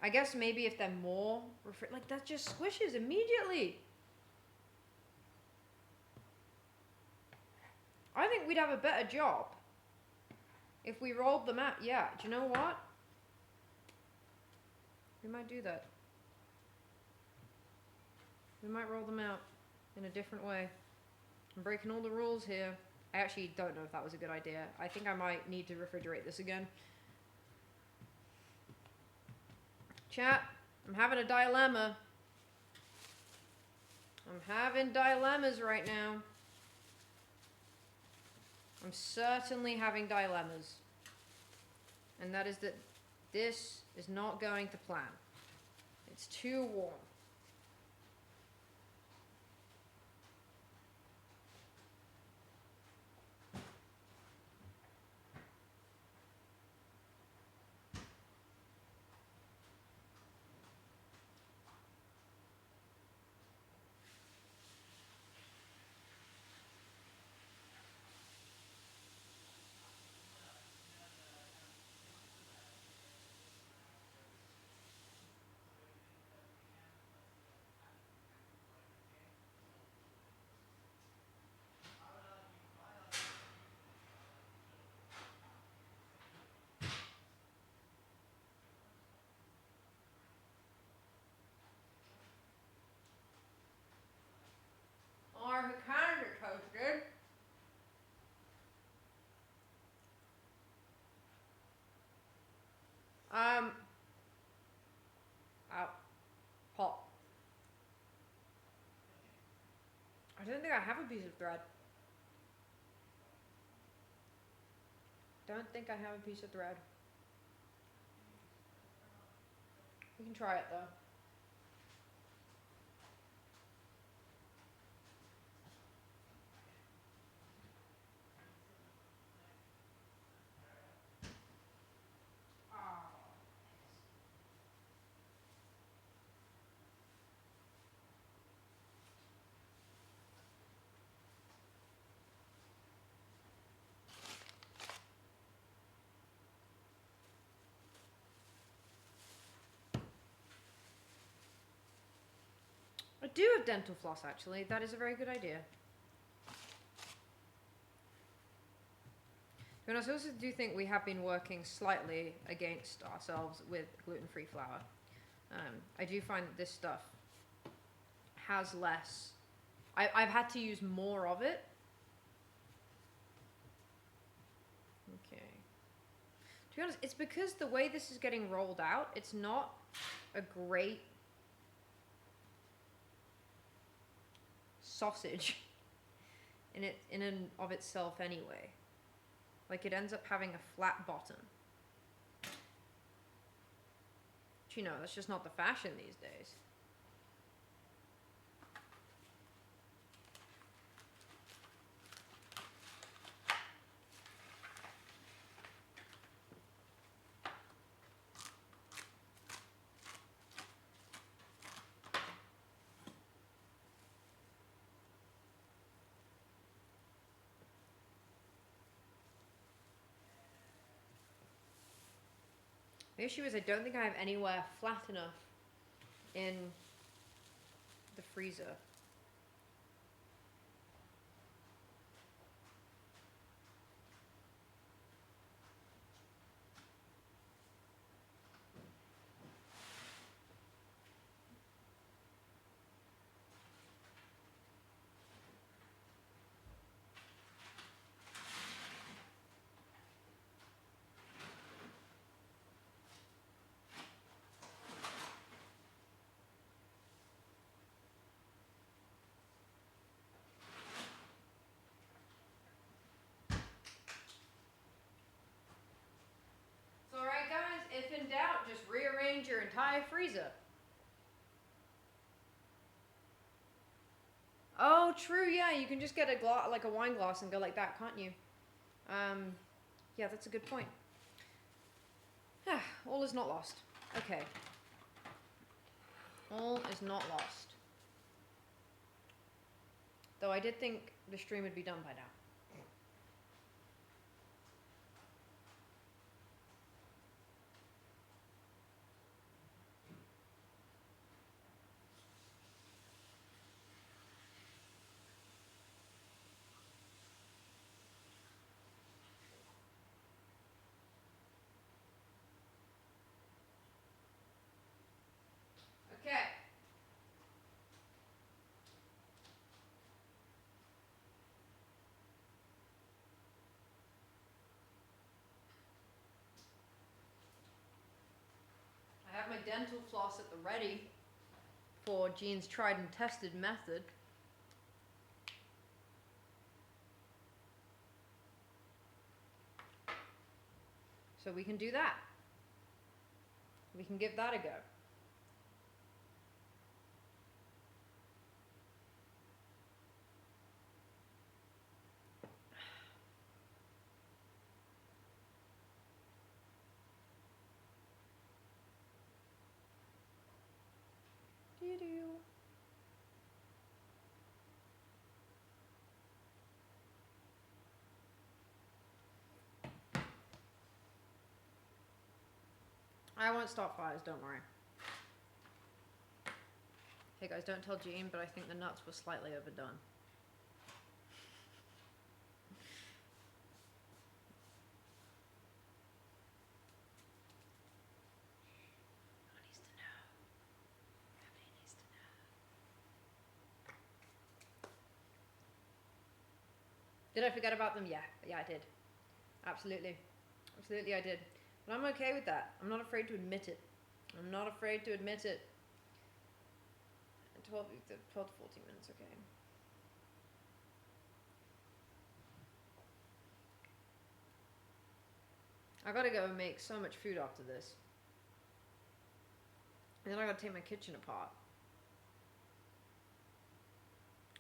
I guess maybe if they're more... like, that just squishes immediately. I think we'd have a better job if we rolled them out. Yeah, do you know what? We might do that. We might roll them out in a different way. I'm breaking all the rules here. I actually don't know if that was a good idea. I think I might need to refrigerate this again. Chat, I'm having a dilemma. I'm having dilemmas right now. I'm certainly having dilemmas. And that is that this is not going to plan. It's too warm. Or kind of toasted. Out. Hot. I don't think I have a piece of thread. Don't think I have a piece of thread. We can try it though. I do have dental floss actually. That is a very good idea. And I also do think we have been working slightly against ourselves with gluten-free flour. I do find that this stuff has less. I've had to use more of it. Okay. To be honest, it's because the way this is getting rolled out, it's not a great sausage in and of itself anyway. Like, it ends up having a flat bottom. But you know, that's just not the fashion these days. The issue is I don't think I have anywhere flat enough in the freezer. If in doubt, just rearrange your entire freezer. you can just get like a wine glass and go like that, can't you? Yeah, that's a good point. All is not lost. Okay. All is not lost. Though I did think the stream would be done by now. Okay. I have my dental floss at the ready for Jean's tried and tested method. So we can do that. We can give that a go. I won't start fires, don't worry. Hey guys, don't tell Jean, but I think the nuts were slightly overdone. No one needs to know. Nobody needs to know. Did I forget about them? Yeah, I did. Absolutely. Absolutely I did. But I'm okay with that. I'm not afraid to admit it. I'm not afraid to admit it. 12 to 14 minutes, okay. I gotta go and make so much food after this. And then I gotta take my kitchen apart.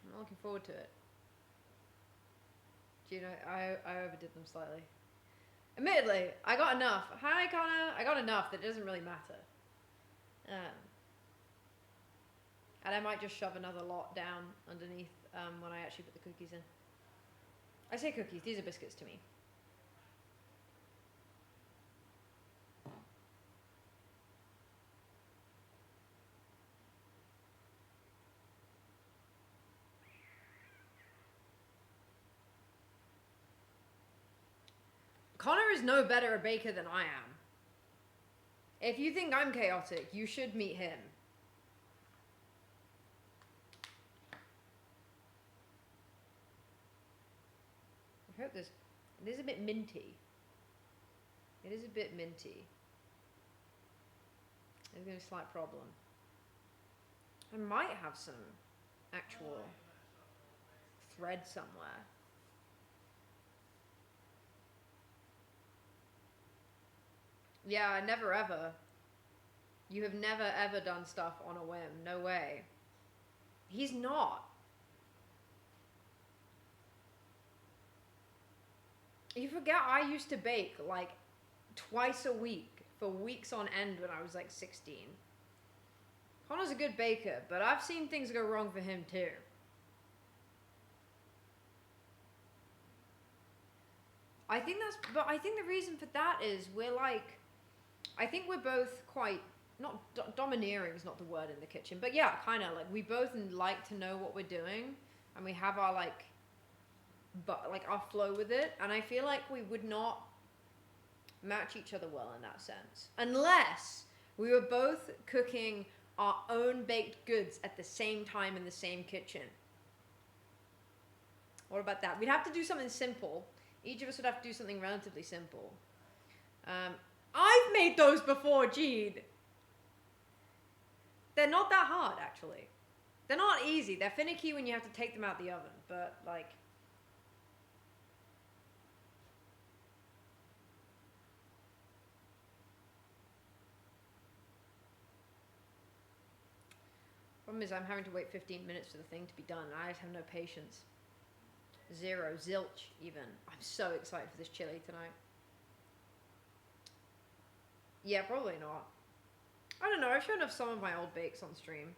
I'm not looking forward to it. Do you know, I overdid them slightly. Admittedly, I got enough. Hi, Connor. I got enough that it doesn't really matter. And I might just shove another lot down underneath when I actually put the cookies in. I say cookies, these are biscuits to me. Connor is no better a baker than I am. If you think I'm chaotic, you should meet him. I hope this... It is a bit minty. It is a bit minty. There's going to be a slight problem. I might have some actual thread somewhere. Yeah, never ever. You have never ever done stuff on a whim. No way. He's not. You forget I used to bake like twice a week for weeks on end when I was like 16. Connor's a good baker, but I've seen things go wrong for him too. I think the reason for that is we're like, I think we're both quite, not domineering is not the word in the kitchen, but yeah, kind of like we both like to know what we're doing, and we have our like our flow with it, and I feel like we would not match each other well in that sense unless we were both cooking our own baked goods at the same time in the same kitchen. What about that? We'd have to do something simple. Each of us would have to do something relatively simple. I've made those before, Jean. They're not that hard, actually. They're not easy. They're finicky when you have to take them out the oven, but like... Problem is I'm having to wait 15 minutes for the thing to be done. I just have no patience. Zero. Zilch, even. I'm so excited for this chili tonight. Yeah, probably not. I don't know. I've shown off some of my old bakes on stream.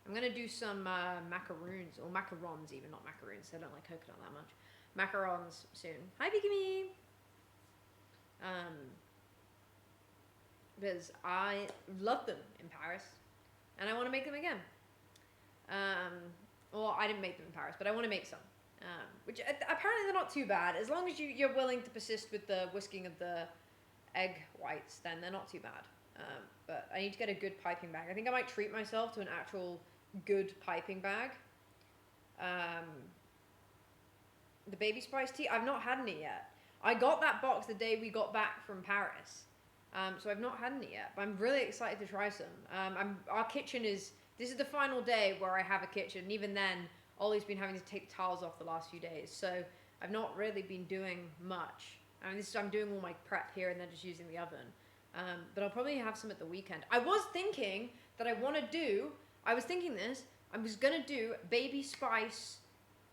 I'm going to do some macaroons, or macarons even, not macaroons. I don't like coconut that much. Macarons soon. Hi, Bigamy! Because I love them in Paris, and I want to make them again. Well, I didn't make them in Paris, but I want to make some. Which apparently they're not too bad. As long as you're willing to persist with the whisking of the egg whites, then they're not too bad. But I need to get a good piping bag. I think I might treat myself to an actual good piping bag. The baby spice tea, I've not had any yet. I got that box the day we got back from Paris. So I've not had any yet, but I'm really excited to try some. Our kitchen this is the final day where I have a kitchen, and even then, Ollie's been having to take the tiles off the last few days, so I've not really been doing much. I mean, I'm doing all my prep here and then just using the oven. But I'll probably have some at the weekend. I was thinking that I was gonna do baby spice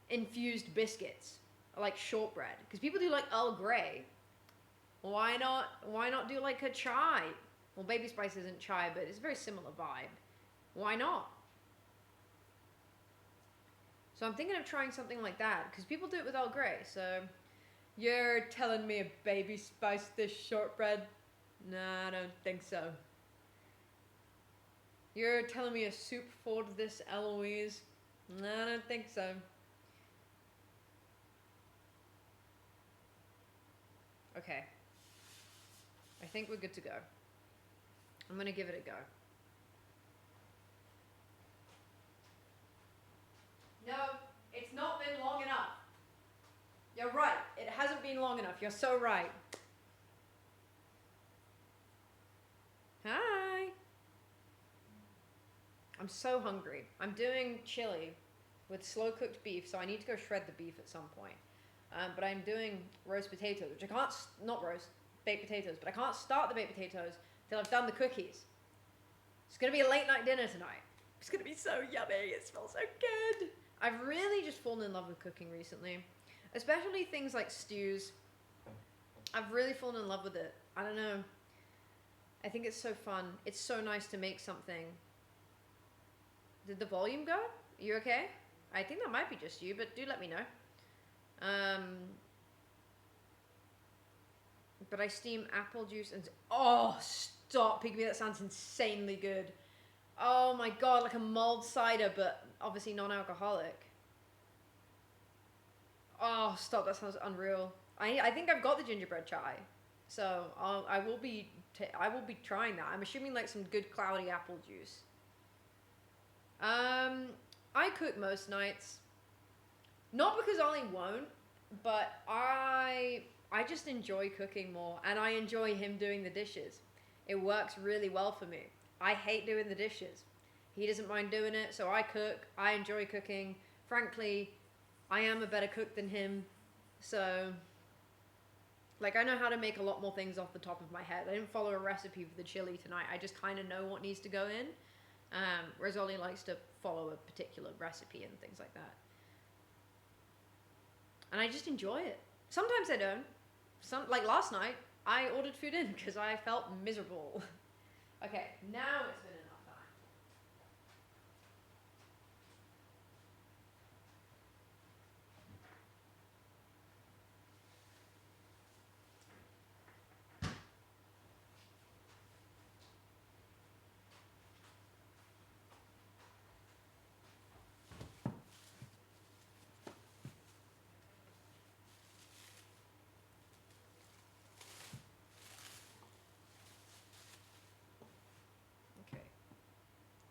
infused biscuits, like shortbread, because people do like Earl Grey. Why not do like a chai? Well, baby spice isn't chai, but it's a very similar vibe. Why not? So I'm thinking of trying something like that, because people do it with Earl Grey. So you're telling me a baby spice dish shortbread? Nah, I don't think so. You're telling me a soup for this Eloise? Nah, I don't think so. Okay. I think we're good to go. I'm gonna give it a go. No, it's not been long enough. You're right. It hasn't been long enough. You're so right. Hi. I'm so hungry. I'm doing chili with slow cooked beef, so I need to go shred the beef at some point. But I'm doing roast potatoes, which I can't, baked potatoes, but I can't start the baked potatoes till I've done the cookies. It's gonna be a late night dinner tonight. It's gonna be so yummy. It smells so good. I've really just fallen in love with cooking recently, especially things like stews. I've really fallen in love with it. I don't know. I think it's so fun. It's so nice to make something. Did the volume go? You okay? I think that might be just you, but do let me know. But I steam apple juice and... Oh, stop, Pygmy. That sounds insanely good. Oh my god, like a mulled cider, but obviously non-alcoholic. Oh, stop. That sounds unreal. I think I've got the gingerbread chai. So I will be trying that. I'm assuming like some good cloudy apple juice. I cook most nights. Not because Ollie won't, but I just enjoy cooking more, and I enjoy him doing the dishes. It works really well for me. I hate doing the dishes. He doesn't mind doing it, so I cook. I enjoy cooking. Frankly, I am a better cook than him, so... Like, I know how to make a lot more things off the top of my head. I didn't follow a recipe for the chili tonight. I just kind of know what needs to go in. Whereas Ollie likes to follow a particular recipe and things like that. And I just enjoy it. Sometimes I don't. Like last night, I ordered food in because I felt miserable. Okay, now it's been enough time.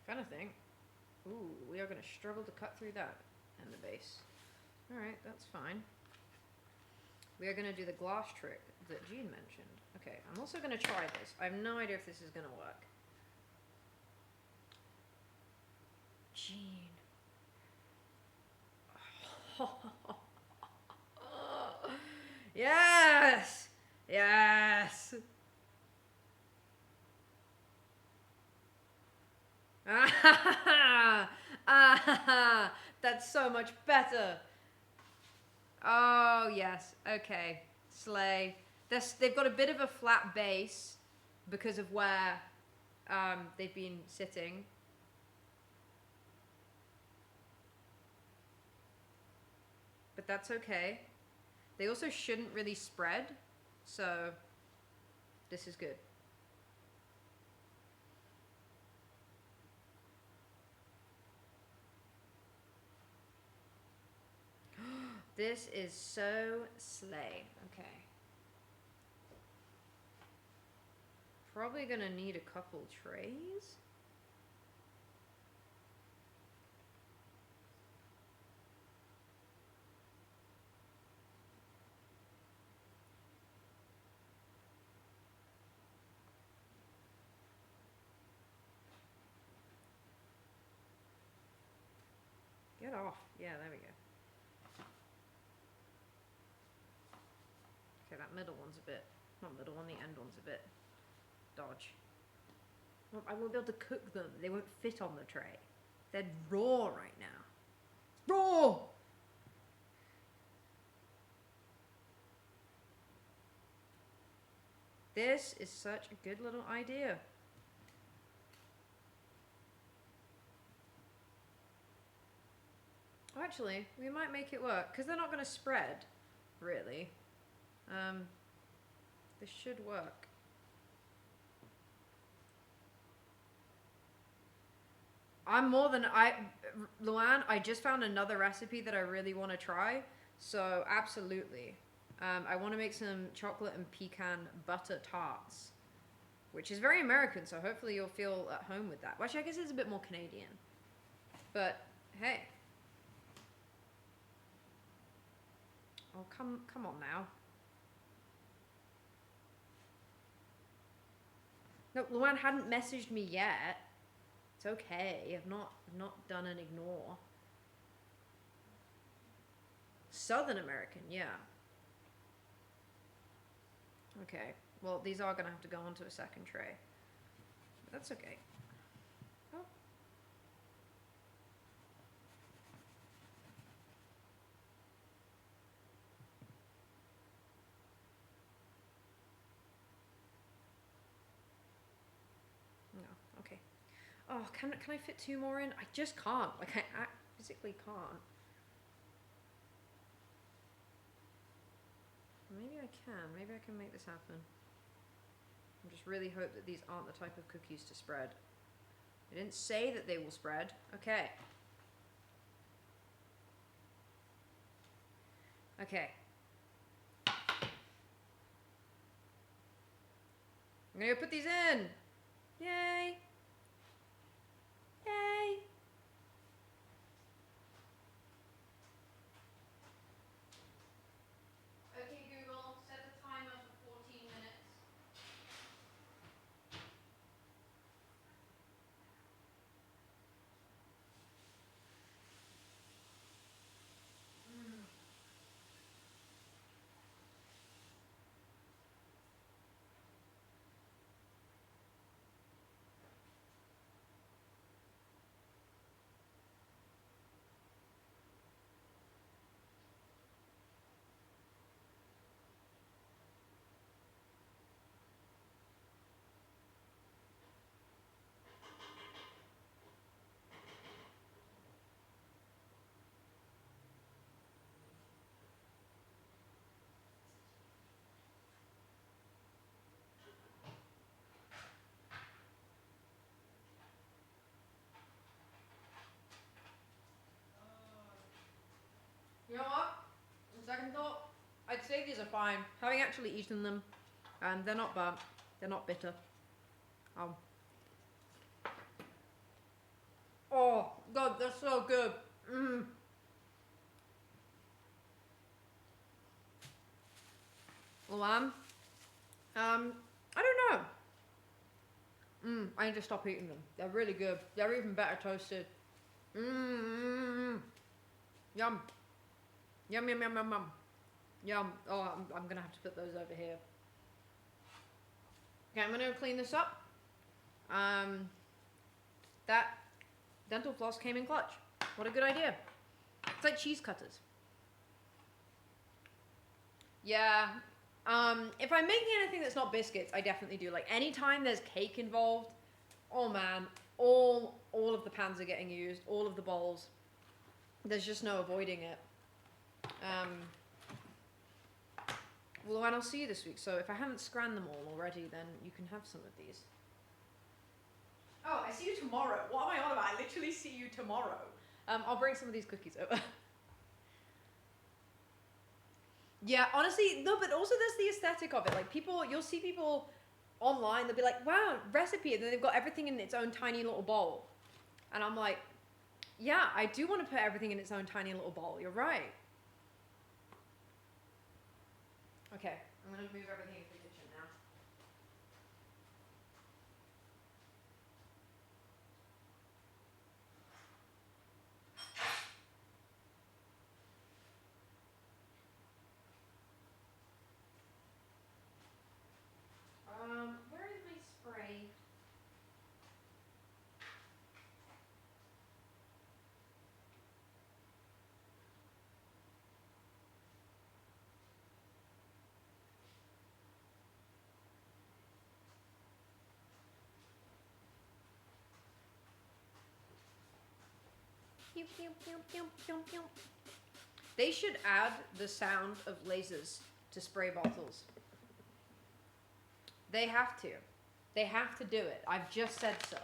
Kind of thing. Ooh, we are going to struggle to cut through that and the base. Alright, that's fine. We are going to do the glass trick that Jean mentioned. Okay, I'm also going to try this. I have no idea if this is going to work. Jean. Yes! Yes! That's so much much better. Oh, yes. Okay. Slay. They've got a bit of a flat base because of where they've been sitting. But that's okay. They also shouldn't really spread, so this is good. This is so slay. Okay. Probably gonna need a couple trays. Get off. Yeah, there we go. Okay, that middle one's a bit, not middle one, the end one's a bit dodge. Well, I won't be able to cook them. They won't fit on the tray. They're raw right now. Raw! This is such a good little idea. Actually, we might make it work, because they're not going to spread, really. This should work. Luann, I just found another recipe that I really want to try, so absolutely. I want to make some chocolate and pecan butter tarts, which is very American, so hopefully you'll feel at home with that. Well, actually, I guess it's a bit more Canadian. But, hey. Oh, come on now. No, Luann hadn't messaged me yet. It's okay. I've not done an ignore. Southern American, yeah. Okay. Well, these are gonna have to go onto a second tray. That's okay. Oh. No. Okay. Oh, can I fit 2 more in? I just can't. Like, I physically can't. Maybe I can. Maybe I can make this happen. I just really hope that these aren't the type of cookies to spread. I didn't say that they will spread. Okay. Okay. I'm gonna put these in. Yay. Yay. Okay, Google, set a timer for 14 minutes. You know what? On second thought, I'd say these are fine. Having actually eaten them, they're not burnt. They're not bitter. Oh, God, they're so good. Luann, I don't know. I need to stop eating them. They're really good. They're even better toasted. Yum. Yum, yum, yum, yum, yum. Yum. Oh, I'm gonna have to put those over here. Okay, I'm gonna clean this up. That dental floss came in clutch. What a good idea. It's like cheese cutters. Yeah. If I'm making anything that's not biscuits, I definitely do. Like anytime there's cake involved, oh man, all of the pans are getting used, all of the bowls. There's just no avoiding it. Well, and I'll see you this week. So if I haven't scranned them all already, then you can have some of these. Oh, I see you tomorrow. What am I on about? I literally see you tomorrow. I'll bring some of these cookies over. Yeah, honestly, no, but also there's the aesthetic of it. Like people, you'll see people online, they'll be like, wow, recipe, and then they've got everything in its own tiny little bowl. And I'm like, yeah, I do want to put everything in its own tiny little bowl. You're right. Okay, I'm going to move everything into the kitchen now. Where is my spray? Pew, pew, pew, pew, pew, pew. They should add the sound of lasers to spray bottles. They have to. They have to do it. I've just said so.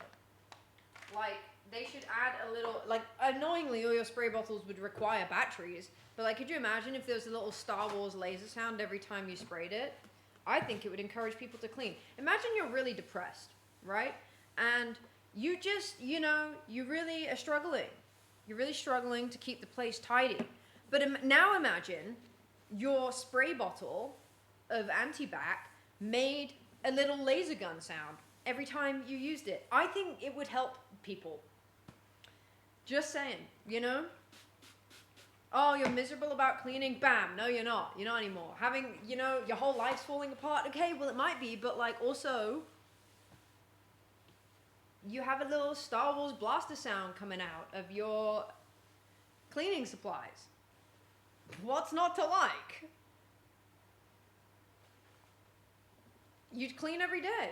Like, they should add a little, like, annoyingly, all your spray bottles would require batteries. But, like, could you imagine if there was a little Star Wars laser sound every time you sprayed it? I think it would encourage people to clean. Imagine you're really depressed, right? And you just, you know, you really are struggling. You're really struggling to keep the place tidy. But now imagine your spray bottle of antibac made a little laser gun sound every time you used it. I think it would help people. Just saying, you know? Oh, you're miserable about cleaning? Bam, no you're not. You're not anymore. Having, you know, your whole life's falling apart? Okay, well it might be, but like also, you have a little Star Wars blaster sound coming out of your cleaning supplies. What's not to like? You'd clean every day.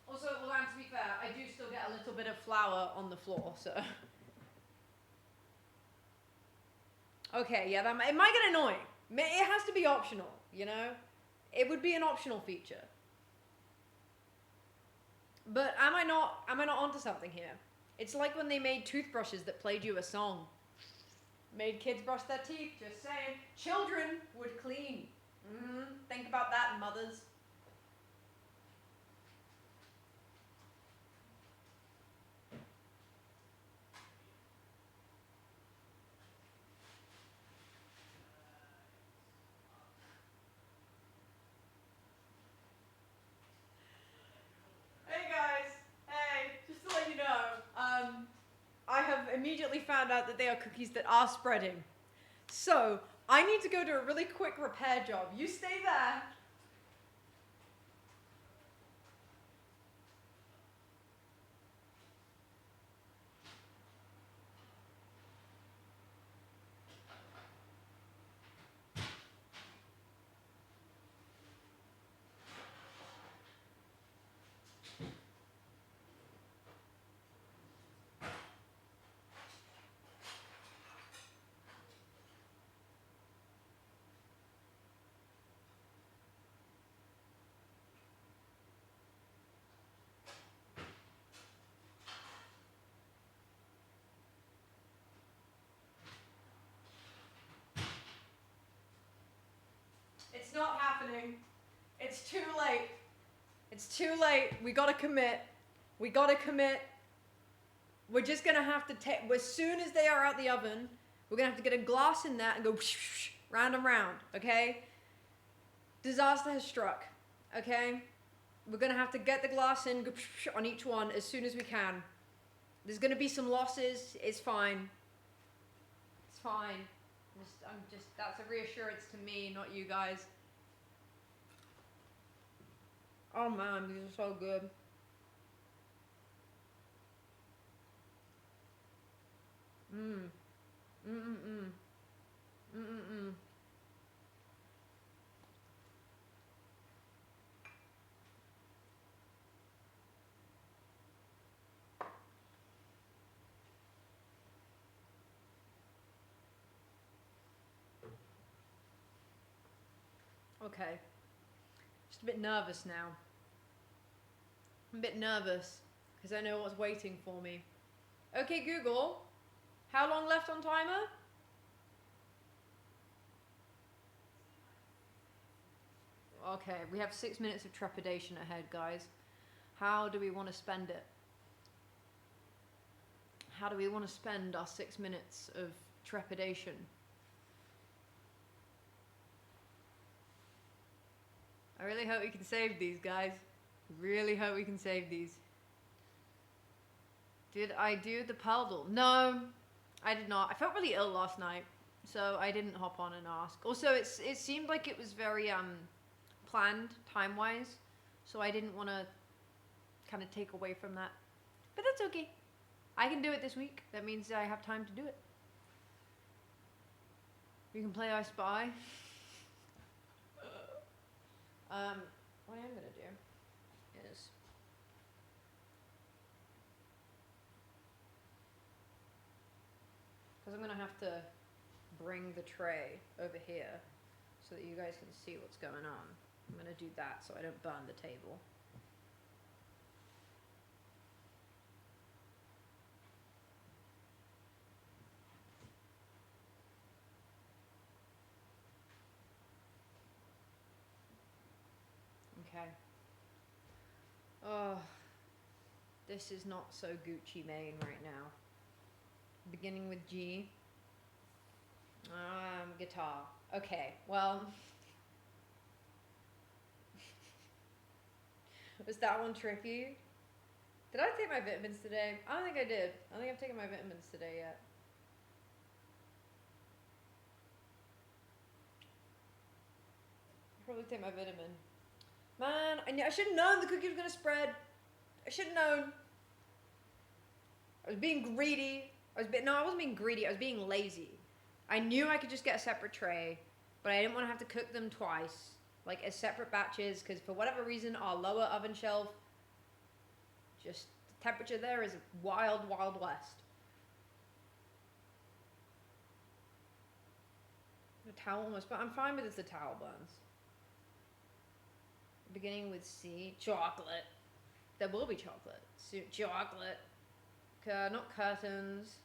Also, Luann, to be fair, I do still get a little bit of flour on the floor, so. Okay, yeah, it might get annoying. It has to be optional, you know? It would be an optional feature. But am I not onto something here? It's like when they made toothbrushes that played you a song. Made kids brush their teeth, just saying. Children would clean. Think about that, mothers. Hey guys, hey, just to let you know, I have immediately found out that they are cookies that are spreading. So, I need to go do a really quick repair job. You stay there. It's not happening. It's too late. It's too late. We gotta commit. We gotta commit. We're just gonna have to take, as soon as they are out the oven, we're gonna have to get a glass in that and go round and round, okay? Disaster has struck, okay? We're gonna have to get the glass in, go on each one as soon as we can. There's gonna be some losses. It's fine. It's fine. That's a reassurance to me, not you guys. Oh man, these are so good. Mm. Mm-mm-mm. Mm-mm-mm. Okay. Just a bit nervous now. I'm a bit nervous because I know what's waiting for me. Okay, Google. How long left on timer? Okay, we have 6 minutes of trepidation ahead, guys. How do we want to spend it? How do we want to spend our 6 minutes of trepidation? I really hope we can save these, guys. Really hope we can save these. Did I do the puzzle? No, I did not. I felt really ill last night, so I didn't hop on and ask. Also, it seemed like it was very planned time-wise, so I didn't want to kind of take away from that. But that's okay. I can do it this week. That means I have time to do it. We can play I Spy. What I am gonna do is because I'm gonna have to bring the tray over here so that you guys can see what's going on. I'm gonna do that so I don't burn the table. Okay. Oh, this is not so Gucci Mane right now. Beginning with G. Guitar. Okay, well. Was that one tricky? Did I take my vitamins today? I don't think I did. I don't think I've taken my vitamins today yet. I'll probably take my vitamin. Man, I should have known the cookie was going to spread. I should have known. I was being greedy. No, I wasn't being greedy. I was being lazy. I knew I could just get a separate tray, but I didn't want to have to cook them twice, like as separate batches, because for whatever reason, our lower oven shelf, just the temperature there is wild, wild west. The towel almost, but I'm fine with if the towel burns. Beginning with C, chocolate. There will be chocolate. Chocolate. Not curtains.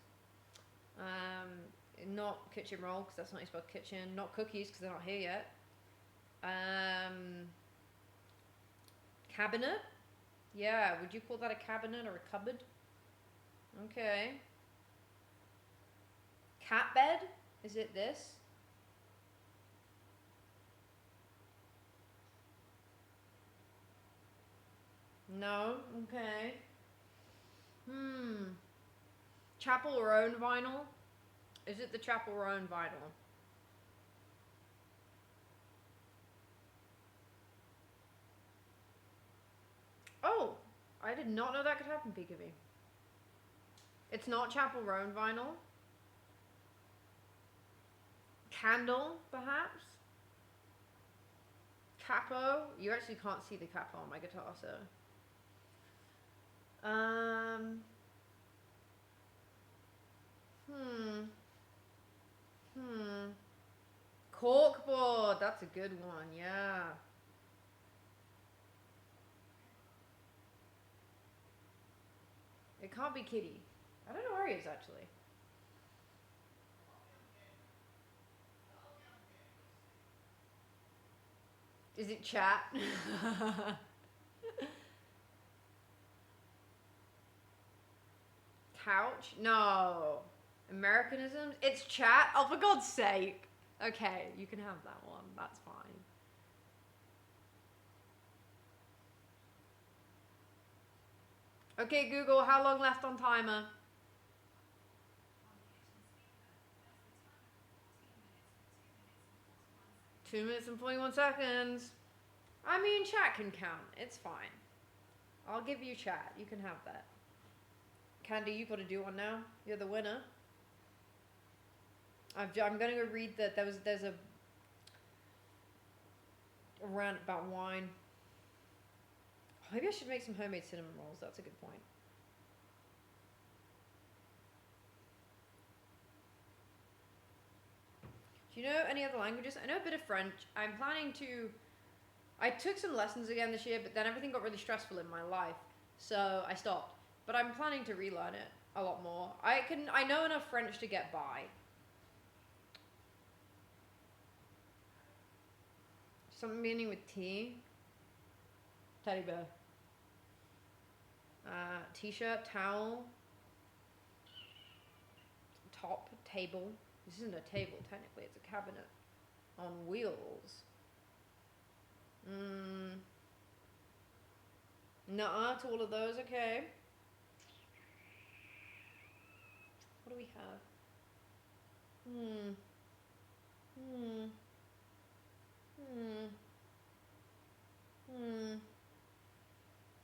Not kitchen roll, because that's not how you spell kitchen. Not cookies, because they're not here yet. Cabinet? Yeah, would you call that a cabinet or a cupboard? Okay. Cat bed? Is it this? No? Okay. Chapel Roan vinyl? Is it the Chapel Roan vinyl? Oh! I did not know that could happen, Peekaboo. It's not Chapel Roan vinyl? Candle, perhaps? Capo? You actually can't see the capo on my guitar, so... Corkboard, that's a good one, yeah. It can't be Kitty. I don't know where he is, actually. Is it chat? Couch? No. Americanisms? It's chat? Oh, for God's sake. Okay, you can have that one. That's fine. Okay, Google, how long left on timer? 2 minutes and 41 seconds. I mean, chat can count. It's fine. I'll give you chat. You can have that. Candy, you've got to do one now. You're the winner. I'm gonna go read that. There's a rant about wine. Maybe I should make some homemade cinnamon rolls. That's a good point. Do you know any other languages? I know a bit of French. I'm planning to. I took some lessons again this year, but then everything got really stressful in my life, so I stopped. But I'm planning to relearn it a lot more. I know enough French to get by. Something beginning with T. Teddy bear. T-shirt, towel. Top, table. This isn't a table, technically. It's a cabinet. On wheels. Nuh-uh to all of those, okay. What do we have?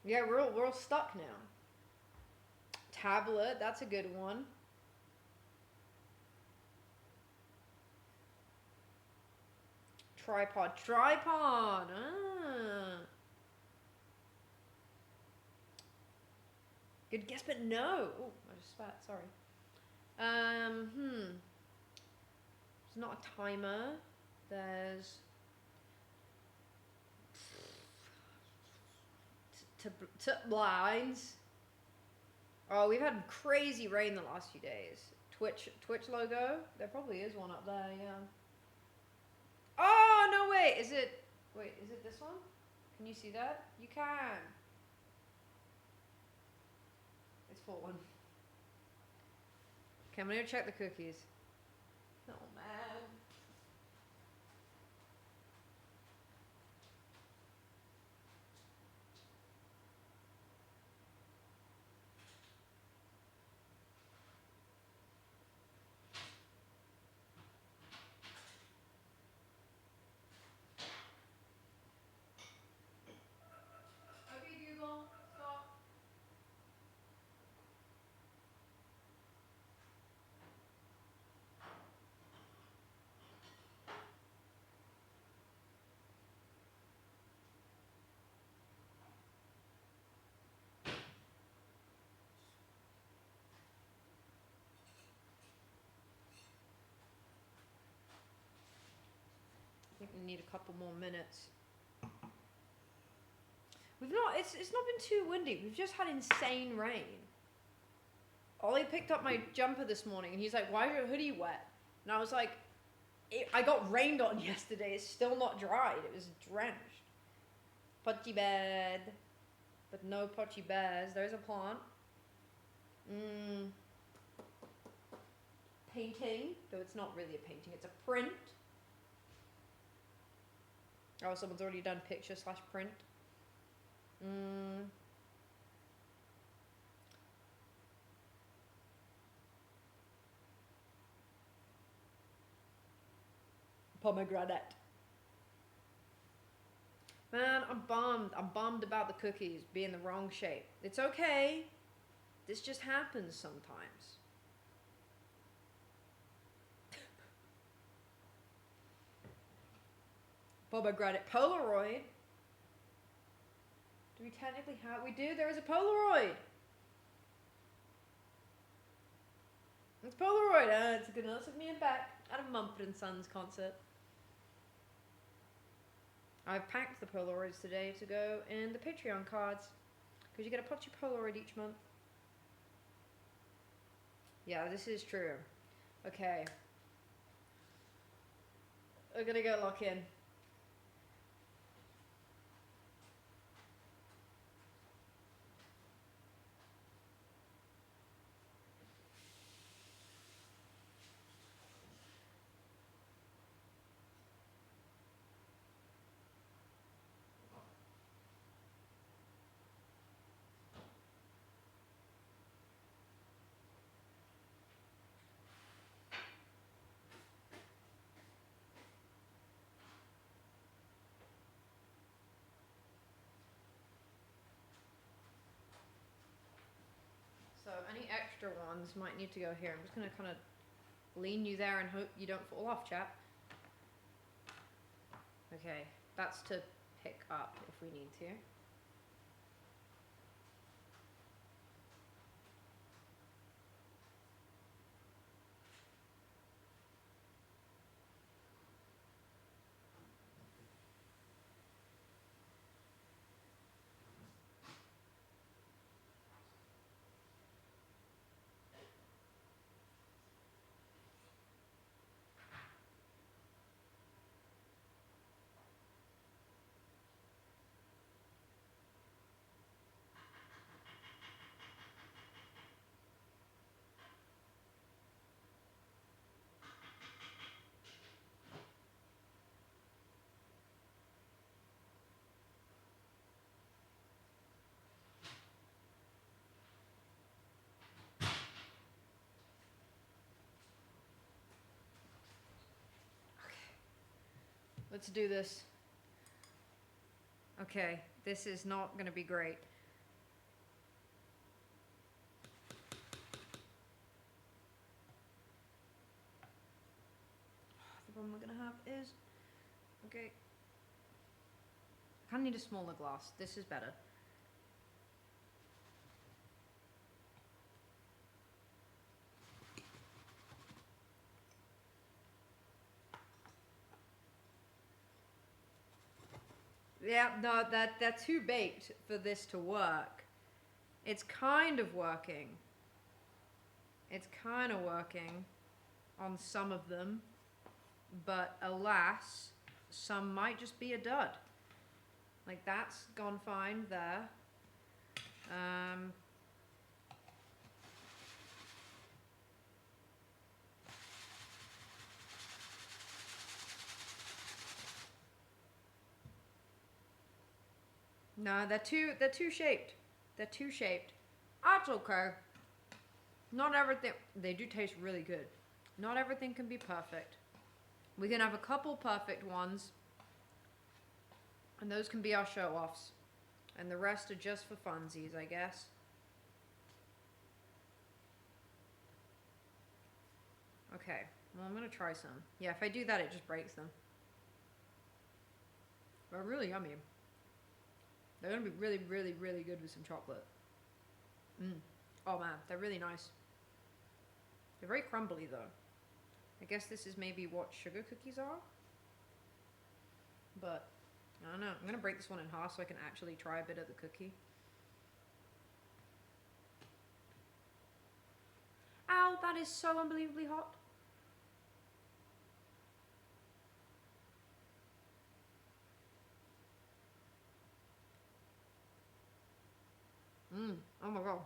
Yeah, we're all stuck now. Tablet, that's a good one. Tripod. Good guess, but no. Oh, I just spat, sorry. It's not a timer. There's blinds. Oh, we've had crazy rain the last few days. Twitch logo. There probably is one up there. Yeah. Oh no! Wait, is it this one? Can you see that? You can. It's fallen. Okay, I'm gonna check the cookies. Oh man. Okay, Google, stop. I think we need a couple more minutes. It's not been too windy. We've just had insane rain. Ollie picked up my jumper this morning and he's like, "Why is your hoodie wet?" And I was like, I got rained on yesterday. It's still not dried. It was drenched. Potty bed. But no potty bears. There's a plant. Painting. Though it's not really a painting. It's a print. Oh, someone's already done picture/print. Pomegranate. Man, I'm bummed. I'm bummed about the cookies being the wrong shape. It's okay. This just happens sometimes. Pomegranate. Polaroid. Do we technically have... We do. There is a Polaroid. It's Polaroid. It's a good notice of me and back at a Mumford & Sons concert. I've packed the Polaroids today to go in the Patreon cards. Because you get a potty Polaroid each month. Yeah, this is true. Okay. We're gonna go lock in. So any extra ones might need to go here. I'm just going to kind of lean you there and hope you don't fall off, chap. Okay, that's to pick up if we need to. Let's do this. Okay, this is not going to be great. The problem we're going to have is... Okay. I kind of need a smaller glass. This is better. Yeah, no, they're too baked for this to work. It's kind of working. It's kind of working on some of them, but alas, some might just be a dud. Like, that's gone fine there. No, they're too shaped. They're too shaped. That's okay. Not everything, they do taste really good. Not everything can be perfect. We can have a couple perfect ones, and those can be our show-offs. And the rest are just for funsies, I guess. Okay, well, I'm gonna try some. Yeah, if I do that, it just breaks them. They're really yummy. They're gonna be really, really, really good with some chocolate. Oh man, they're really nice. They're very crumbly though. I guess this is maybe what sugar cookies are? But, I don't know. I'm gonna break this one in half so I can actually try a bit of the cookie. Ow, that is so unbelievably hot. Oh my god.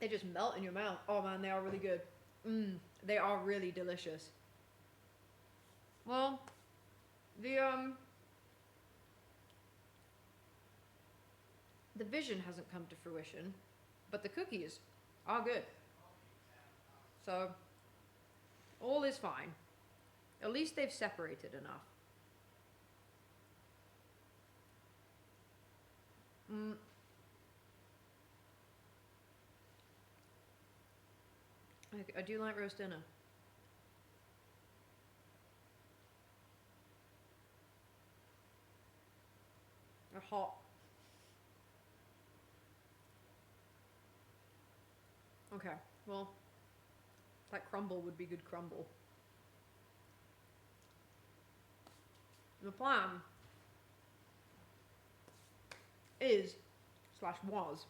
They just melt in your mouth. Oh man, they are really good. They are really delicious. Well, the vision hasn't come to fruition, but the cookies are good. So, all is fine. At least they've separated enough. I do like roast dinner. They're hot. Okay, well, that crumble would be good crumble. The plan is, slash was,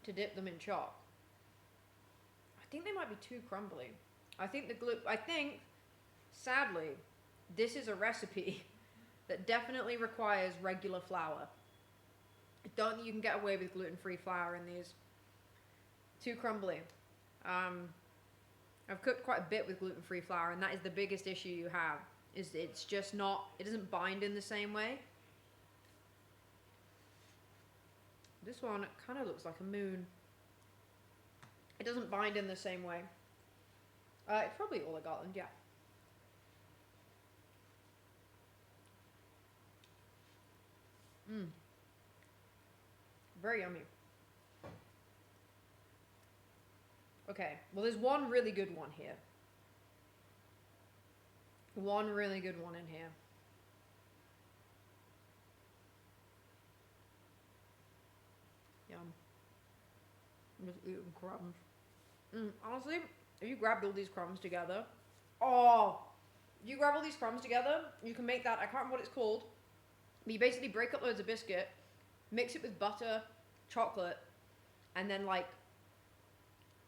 to dip them in chalk. I think they might be too crumbly. I think sadly, this is a recipe that definitely requires regular flour. I don't think you can get away with gluten-free flour in these. Too crumbly. I've cooked quite a bit with gluten-free flour, and that is the biggest issue you have. Is it's just not, it doesn't bind in the same way. This one kind of looks like a moon. It doesn't bind in the same way. It's probably all I got, and yeah. Very yummy. Okay, well there's one really good one here. One really good one in here. Yum. I'm just eating crumbs. Honestly, if you grabbed all these crumbs together, oh, you grab all these crumbs together, you can make that, I can't remember what it's called, but you basically break up loads of biscuit, mix it with butter, chocolate, and then like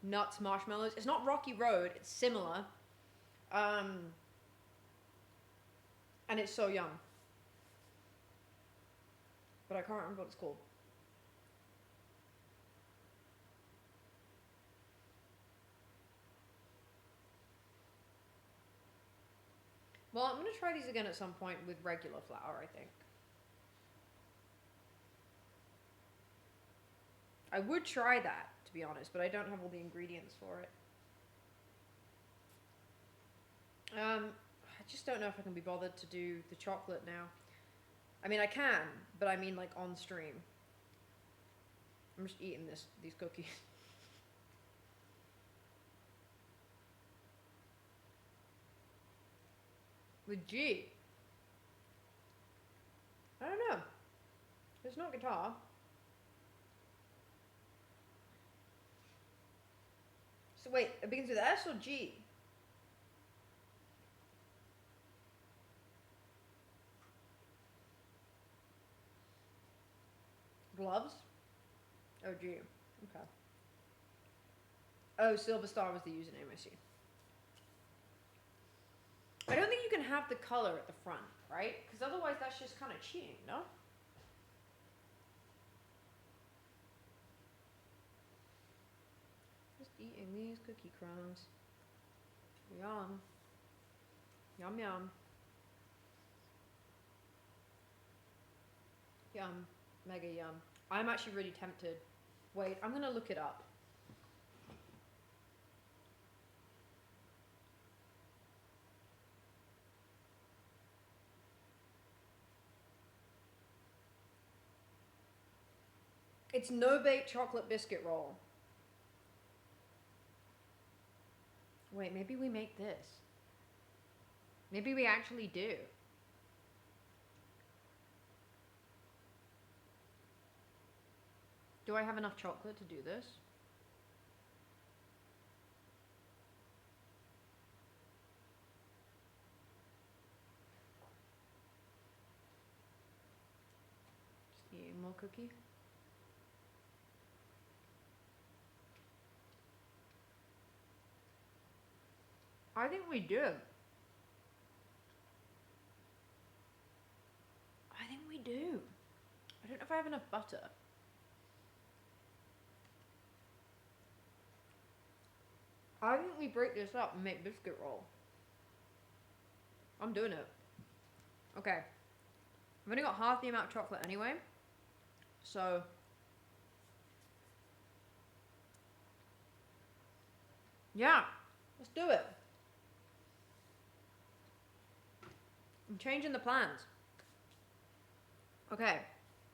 nuts, marshmallows. It's not Rocky Road, it's similar. And it's so yum. But I can't remember what it's called. Well, I'm going to try these again at some point with regular flour, I think. I would try that, to be honest, but I don't have all the ingredients for it. I just don't know if I can be bothered to do the chocolate now. I mean, I can, but I mean like on stream. I'm just eating these cookies. With G. I don't know. It's not guitar. So wait, it begins with S or G? Gloves? Oh, G. Okay. Oh, Silver Star was the username, I see. I don't think you can have the color at the front, right? Because otherwise that's just kind of cheating, no? Just eating these cookie crumbs. Yum. Yum, yum. Yum. Mega yum. I'm actually really tempted. Wait, I'm gonna look it up. It's no-bake chocolate biscuit roll. Wait, maybe we make this. Maybe we actually do. Do I have enough chocolate to do this? Just eating more cookie. I think we do. I think we do. I don't know if I have enough butter. I think we break this up and make biscuit roll. I'm doing it. Okay. I've only got half the amount of chocolate anyway. So yeah, let's do it. I'm changing the plans. Okay.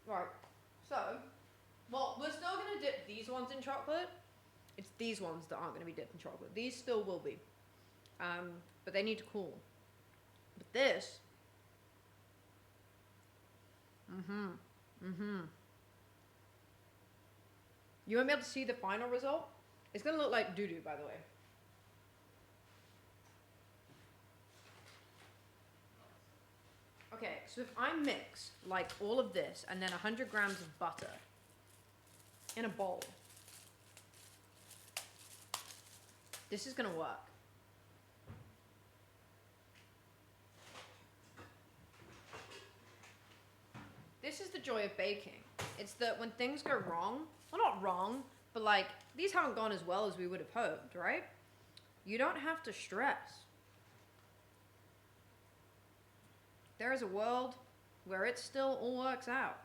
Right. So, well, we're still gonna dip these ones in chocolate. It's these ones that aren't gonna be dipped in chocolate. These still will be. But they need to cool. But this. You won't be able to see the final result. It's gonna look like doo-doo, by the way. Okay, so if I mix like all of this and then 100 grams of butter in a bowl, this is gonna work. This is the joy of baking. It's that when things go wrong, well, not wrong, but like these haven't gone as well as we would have hoped, right? You don't have to stress. There is a world where it still all works out.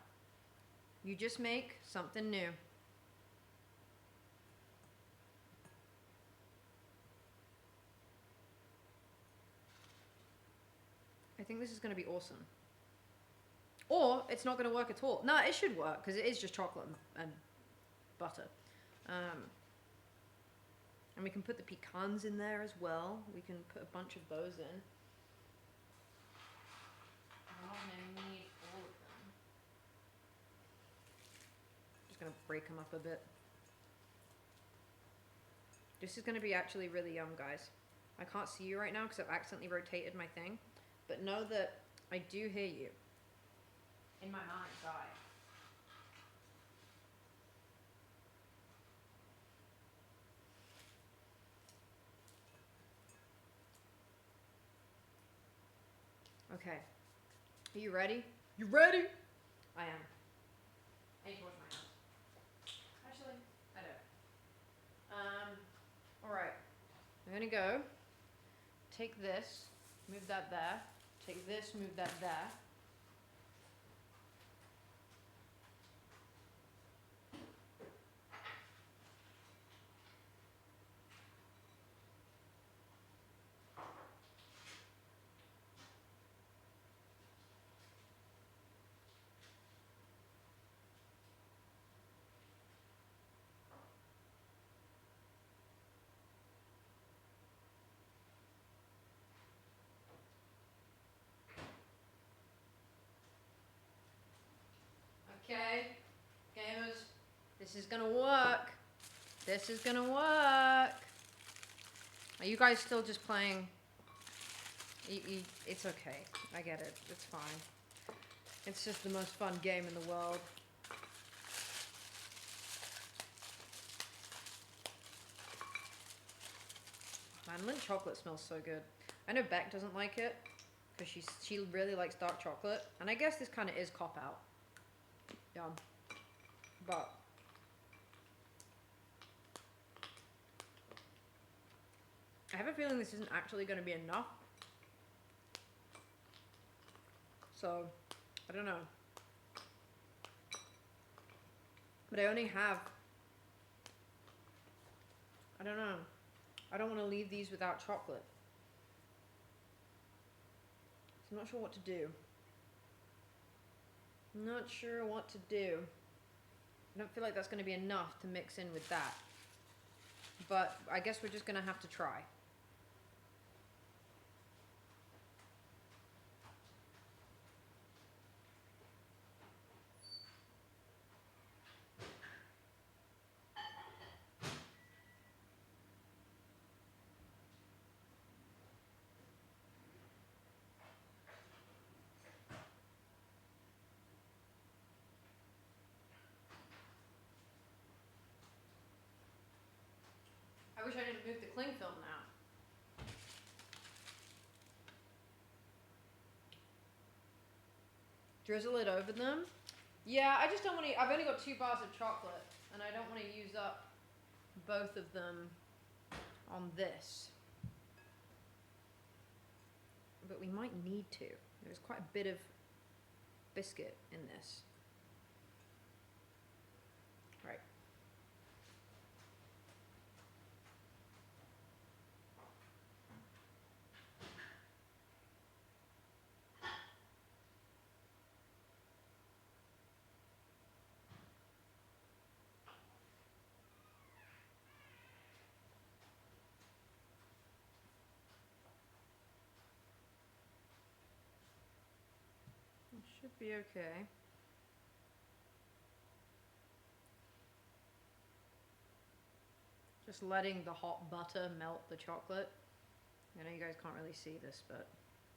You just make something new. I think this is going to be awesome. Or it's not going to work at all. No, it should work because it is just chocolate and butter. And we can put the pecans in there as well. We can put a bunch of those in. I'm not gonna need all of them. Just gonna break them up a bit. This is gonna be actually really yum, guys. I can't see you right now because I've accidentally rotated my thing, but know that I do hear you. In my mind's eye. Okay. Are you ready? You ready? I am. I need to wash my hands. Actually, I don't. Alright. I'm gonna go. Take this, move that there. Take this, move that there. Okay, gamers, this is gonna work. This is gonna work. Are you guys still just playing? It's okay. I get it. It's fine. It's just the most fun game in the world. Man, mint chocolate smells so good. I know Beck doesn't like it because she really likes dark chocolate, and I guess this kind of is cop out. Yeah, but I have a feeling this isn't actually going to be enough. So, I don't know. But I only have, I don't know. I don't want to leave these without chocolate. So I'm not sure what to do. I'm not sure what to do. I don't feel like that's going to be enough to mix in with that. But I guess we're just going to have to try. I wish I didn't move the cling film now. Drizzle it over them. Yeah, I just don't want to. I've only got 2 bars of chocolate, and I don't want to use up both of them on this. But we might need to. There's quite a bit of biscuit in this. Right. Should be okay. Just letting the hot butter melt the chocolate. I know you guys can't really see this, but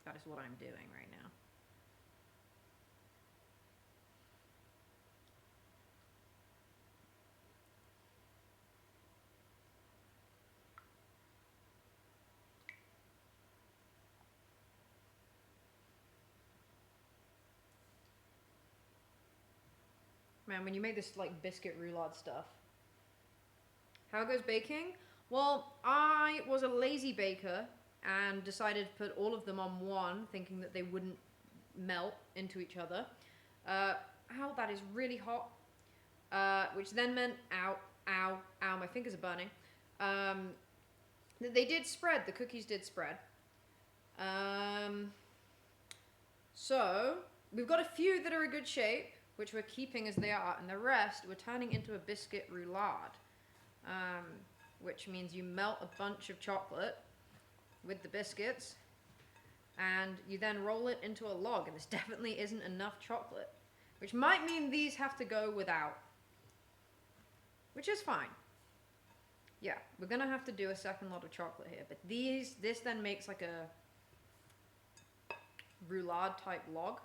that is what I'm doing right now. Man, when you make this like biscuit roulade stuff. How it goes baking? Well, I was a lazy baker and decided to put all of them on one, thinking that they wouldn't melt into each other. Ow, that is really hot. Which then meant, ow, my fingers are burning. They did spread, the cookies did spread. So, we've got a few that are a good shape, which we're keeping as they are, and the rest we're turning into a biscuit roulade. which means you melt a bunch of chocolate with the biscuits, and you then roll it into a log, and this definitely isn't enough chocolate, which might mean these have to go without, which is fine. Yeah, we're gonna have to do a second lot of chocolate here, but this then makes like a roulade type log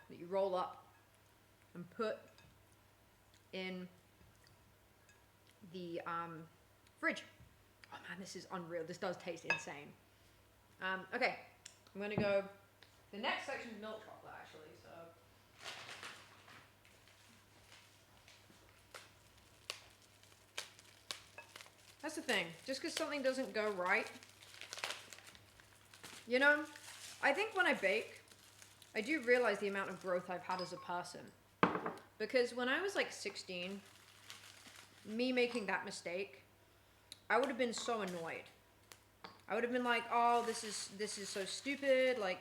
that you roll up and put in the fridge. Oh man, this is unreal. This does taste insane. Okay, I'm gonna go. The next section is milk chocolate, actually. So that's the thing. Just because something doesn't go right, you know, I think when I bake, I do realize the amount of growth I've had as a person. Because when I was like 16, me making that mistake, I would have been so annoyed. I would have been like, oh, this is so stupid, like,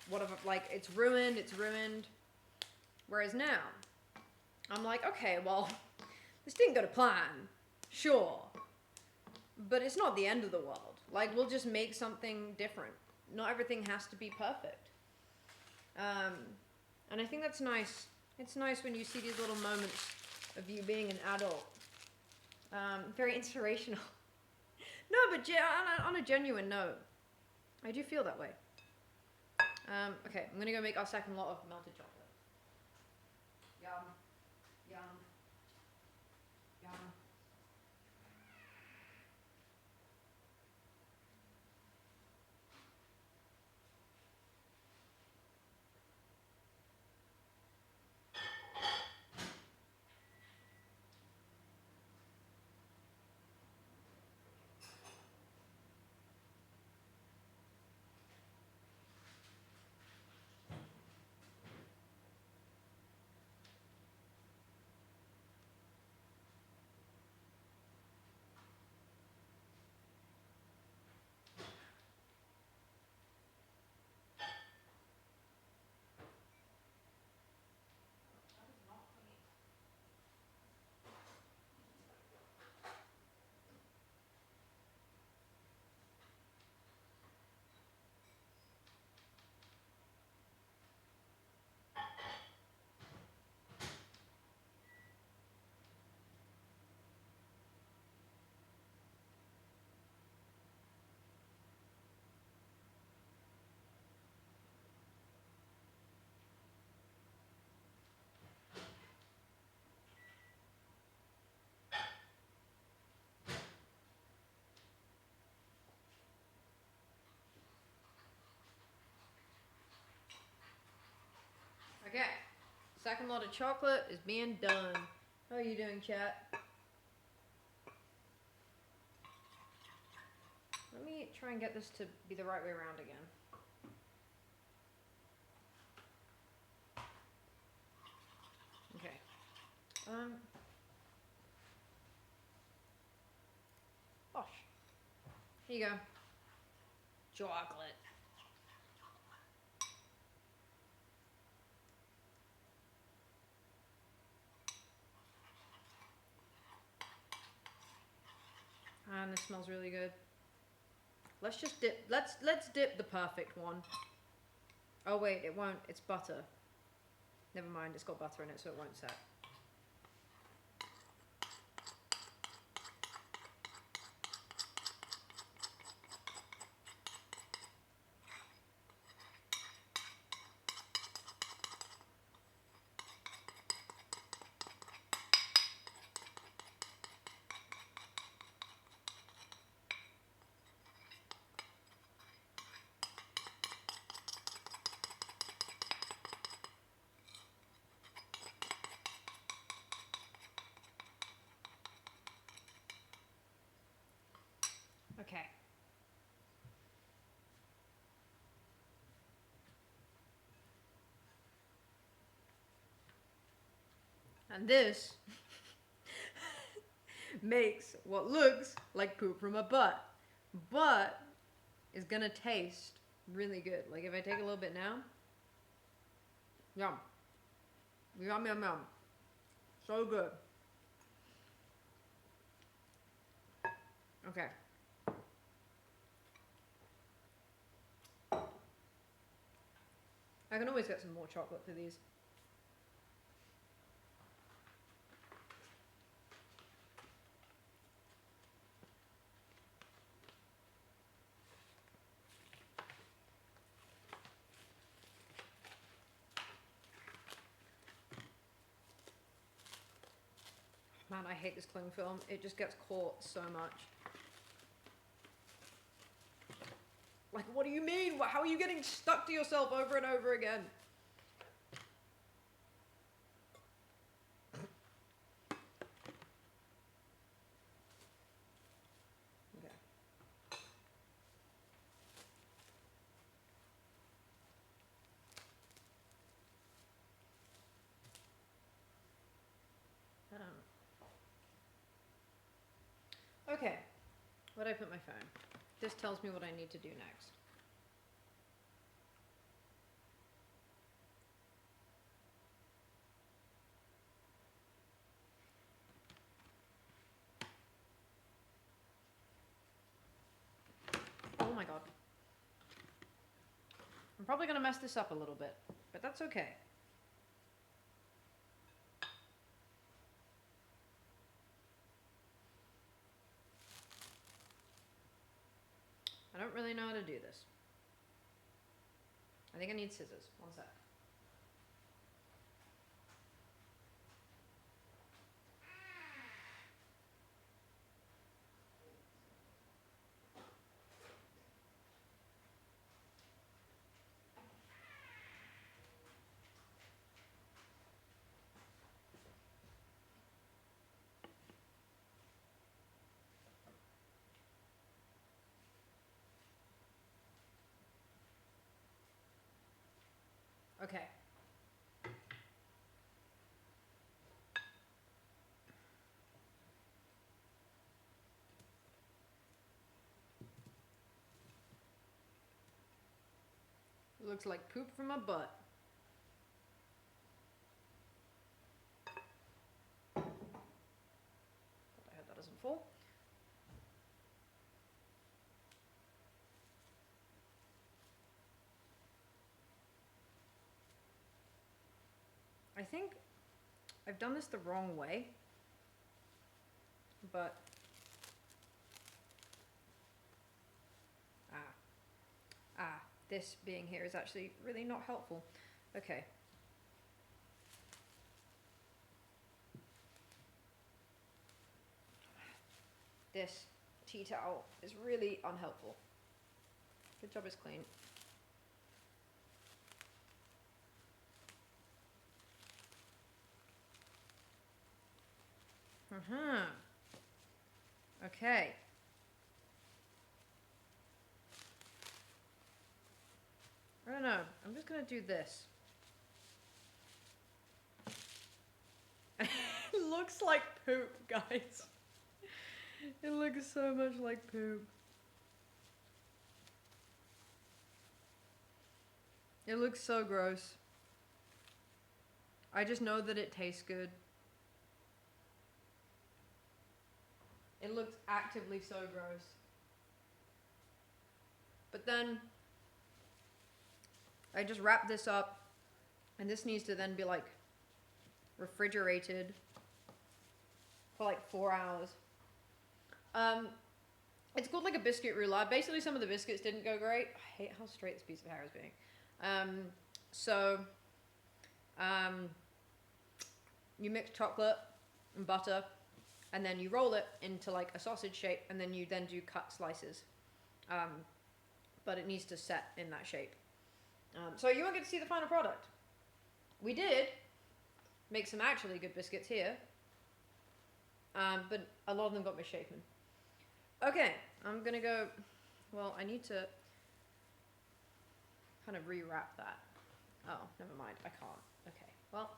what if, like, it's ruined. Whereas now, I'm like, okay, well, this didn't go to plan, sure, but it's not the end of the world. Like, we'll just make something different. Not everything has to be perfect. And I think that's nice. It's nice when you see these little moments of you being an adult. Very inspirational. No, but on a genuine note, I do feel that way. Okay, I'm gonna go make our second lot of melted chocolate. Yum. Yum. Yum. Okay, second lot of chocolate is being done. How are you doing, chat? Let me try and get this to be the right way around again. Okay. Gosh. Here you go. Chocolate. And this smells really good. Let's just dip. Let's dip the perfect one. Oh wait, it won't. It's butter. Never mind. It's got butter in it, so it won't set. Okay. And this makes what looks like poop from a butt, but is gonna taste really good. Like if I take a little bit now, yum, yum, yum, yum, so good. Okay. I can always get some more chocolate for these. Man, I hate this cling film. It just gets caught so much. Like, what do you mean? How are you getting stuck to yourself over and over again? Okay. Okay. Where'd I put my phone? This tells me what I need to do next. Oh my god. I'm probably going to mess this up a little bit, but that's okay. I don't really know how to do this. I think I need scissors. One sec. Okay. It looks like poop from a butt. But I hope that doesn't fall. I think I've done this the wrong way, but this being here is actually really not helpful. Okay. This tea towel is really unhelpful. Good job it's clean. Okay. I don't know. I'm just gonna do this. It looks like poop, guys. It looks so much like poop. It looks so gross. I just know that it tastes good. It looks actively so gross. But then I just wrap this up, and this needs to then be like refrigerated for like 4 hours. It's called like a biscuit roulade. Basically, some of the biscuits didn't go great. I hate how straight this piece of hair is being. You mix chocolate and butter, and then you roll it into like a sausage shape, and then you then do cut slices. But it needs to set in that shape. So you won't get to see the final product. We did make some actually good biscuits here, but a lot of them got misshapen. Okay, I'm gonna go, well, I need to kind of rewrap that. Oh, never mind, I can't. Okay, well.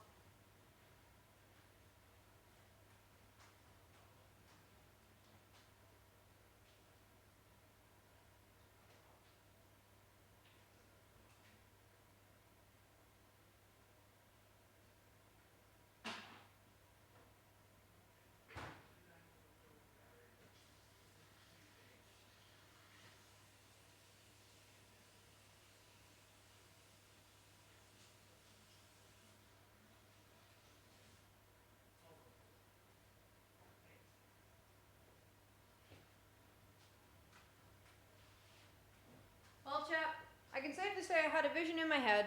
to say I had a vision in my head,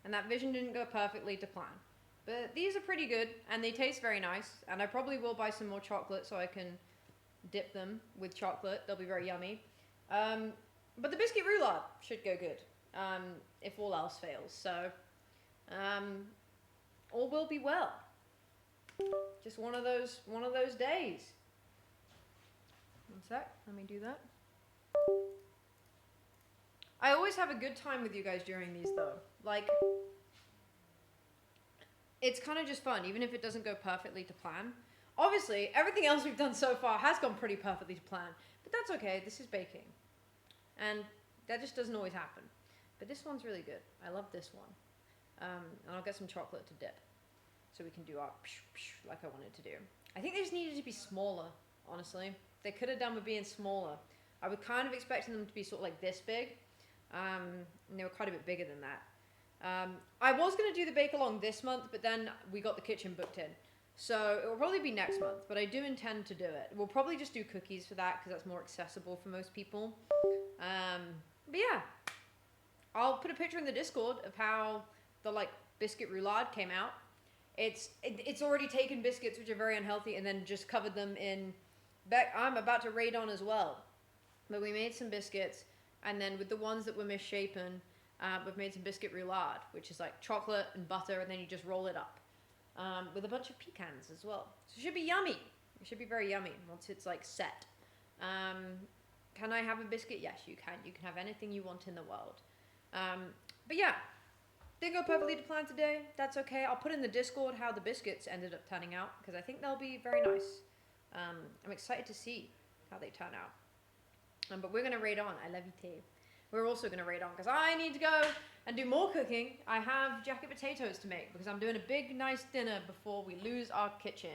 and that vision didn't go perfectly to plan. But these are pretty good, and they taste very nice, and I probably will buy some more chocolate so I can dip them with chocolate. They'll be very yummy. But the biscuit roulade should go good, if all else fails. So, all will be well. Just one of those days. One sec, let me do that. I always have a good time with you guys during these though. Like, it's kind of just fun, even if it doesn't go perfectly to plan. Obviously, everything else we've done so far has gone pretty perfectly to plan, but that's okay, this is baking. And that just doesn't always happen. But this one's really good. I love this one. And I'll get some chocolate to dip, so we can do our like I wanted to do. I think they just needed to be smaller, honestly. They could have done with being smaller. I was kind of expecting them to be sort of like this big, and they were quite a bit bigger than that. I was going to do the bake-along this month, but then we got the kitchen booked in. So it will probably be next month, but I do intend to do it. We'll probably just do cookies for that, because that's more accessible for most people. But yeah, I'll put a picture in the Discord of how the like biscuit roulade came out. It's already taken biscuits, which are very unhealthy, and then just covered them in... I'm about to raid on as well. But we made some biscuits, and then with the ones that were misshapen, we've made some biscuit roulade, which is like chocolate and butter, and then you just roll it up. With a bunch of pecans as well. So it should be yummy. It should be very yummy once it's like set. Can I have a biscuit? Yes, you can. You can have anything you want in the world. But yeah, didn't go perfectly to plan today. That's okay. I'll put in the Discord how the biscuits ended up turning out, because I think they'll be very nice. I'm excited to see how they turn out. But we're going to raid on. I love you too. We're also going to raid on, because I need to go and do more cooking. I have jacket potatoes to make, because I'm doing a big, nice dinner before we lose our kitchen.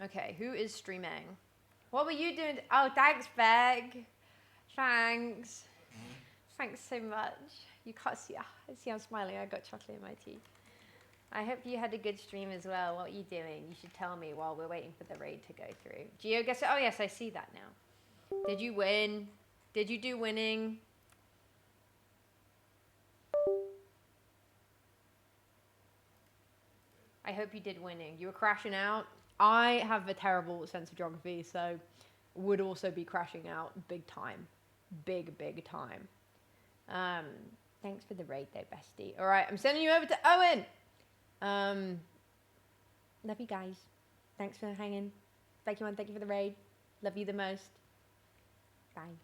Okay, who is streaming? What were you doing? Oh, thanks, Beg. Thanks. Thanks so much. You can't see. See, I'm smiling. I got chocolate in my teeth. I hope you had a good stream as well. What are you doing? You should tell me while we're waiting for the raid to go through. Geo, guess it. Oh, yes, I see that now. Did you win? Did you do winning? I hope you did winning. You were crashing out. I have a terrible sense of geography, so would also be crashing out big time. Big time. Thanks for the raid though, bestie. All right, I'm sending you over to Owen. Love you guys. Thanks for hanging. Thank you for the raid. Love you the most.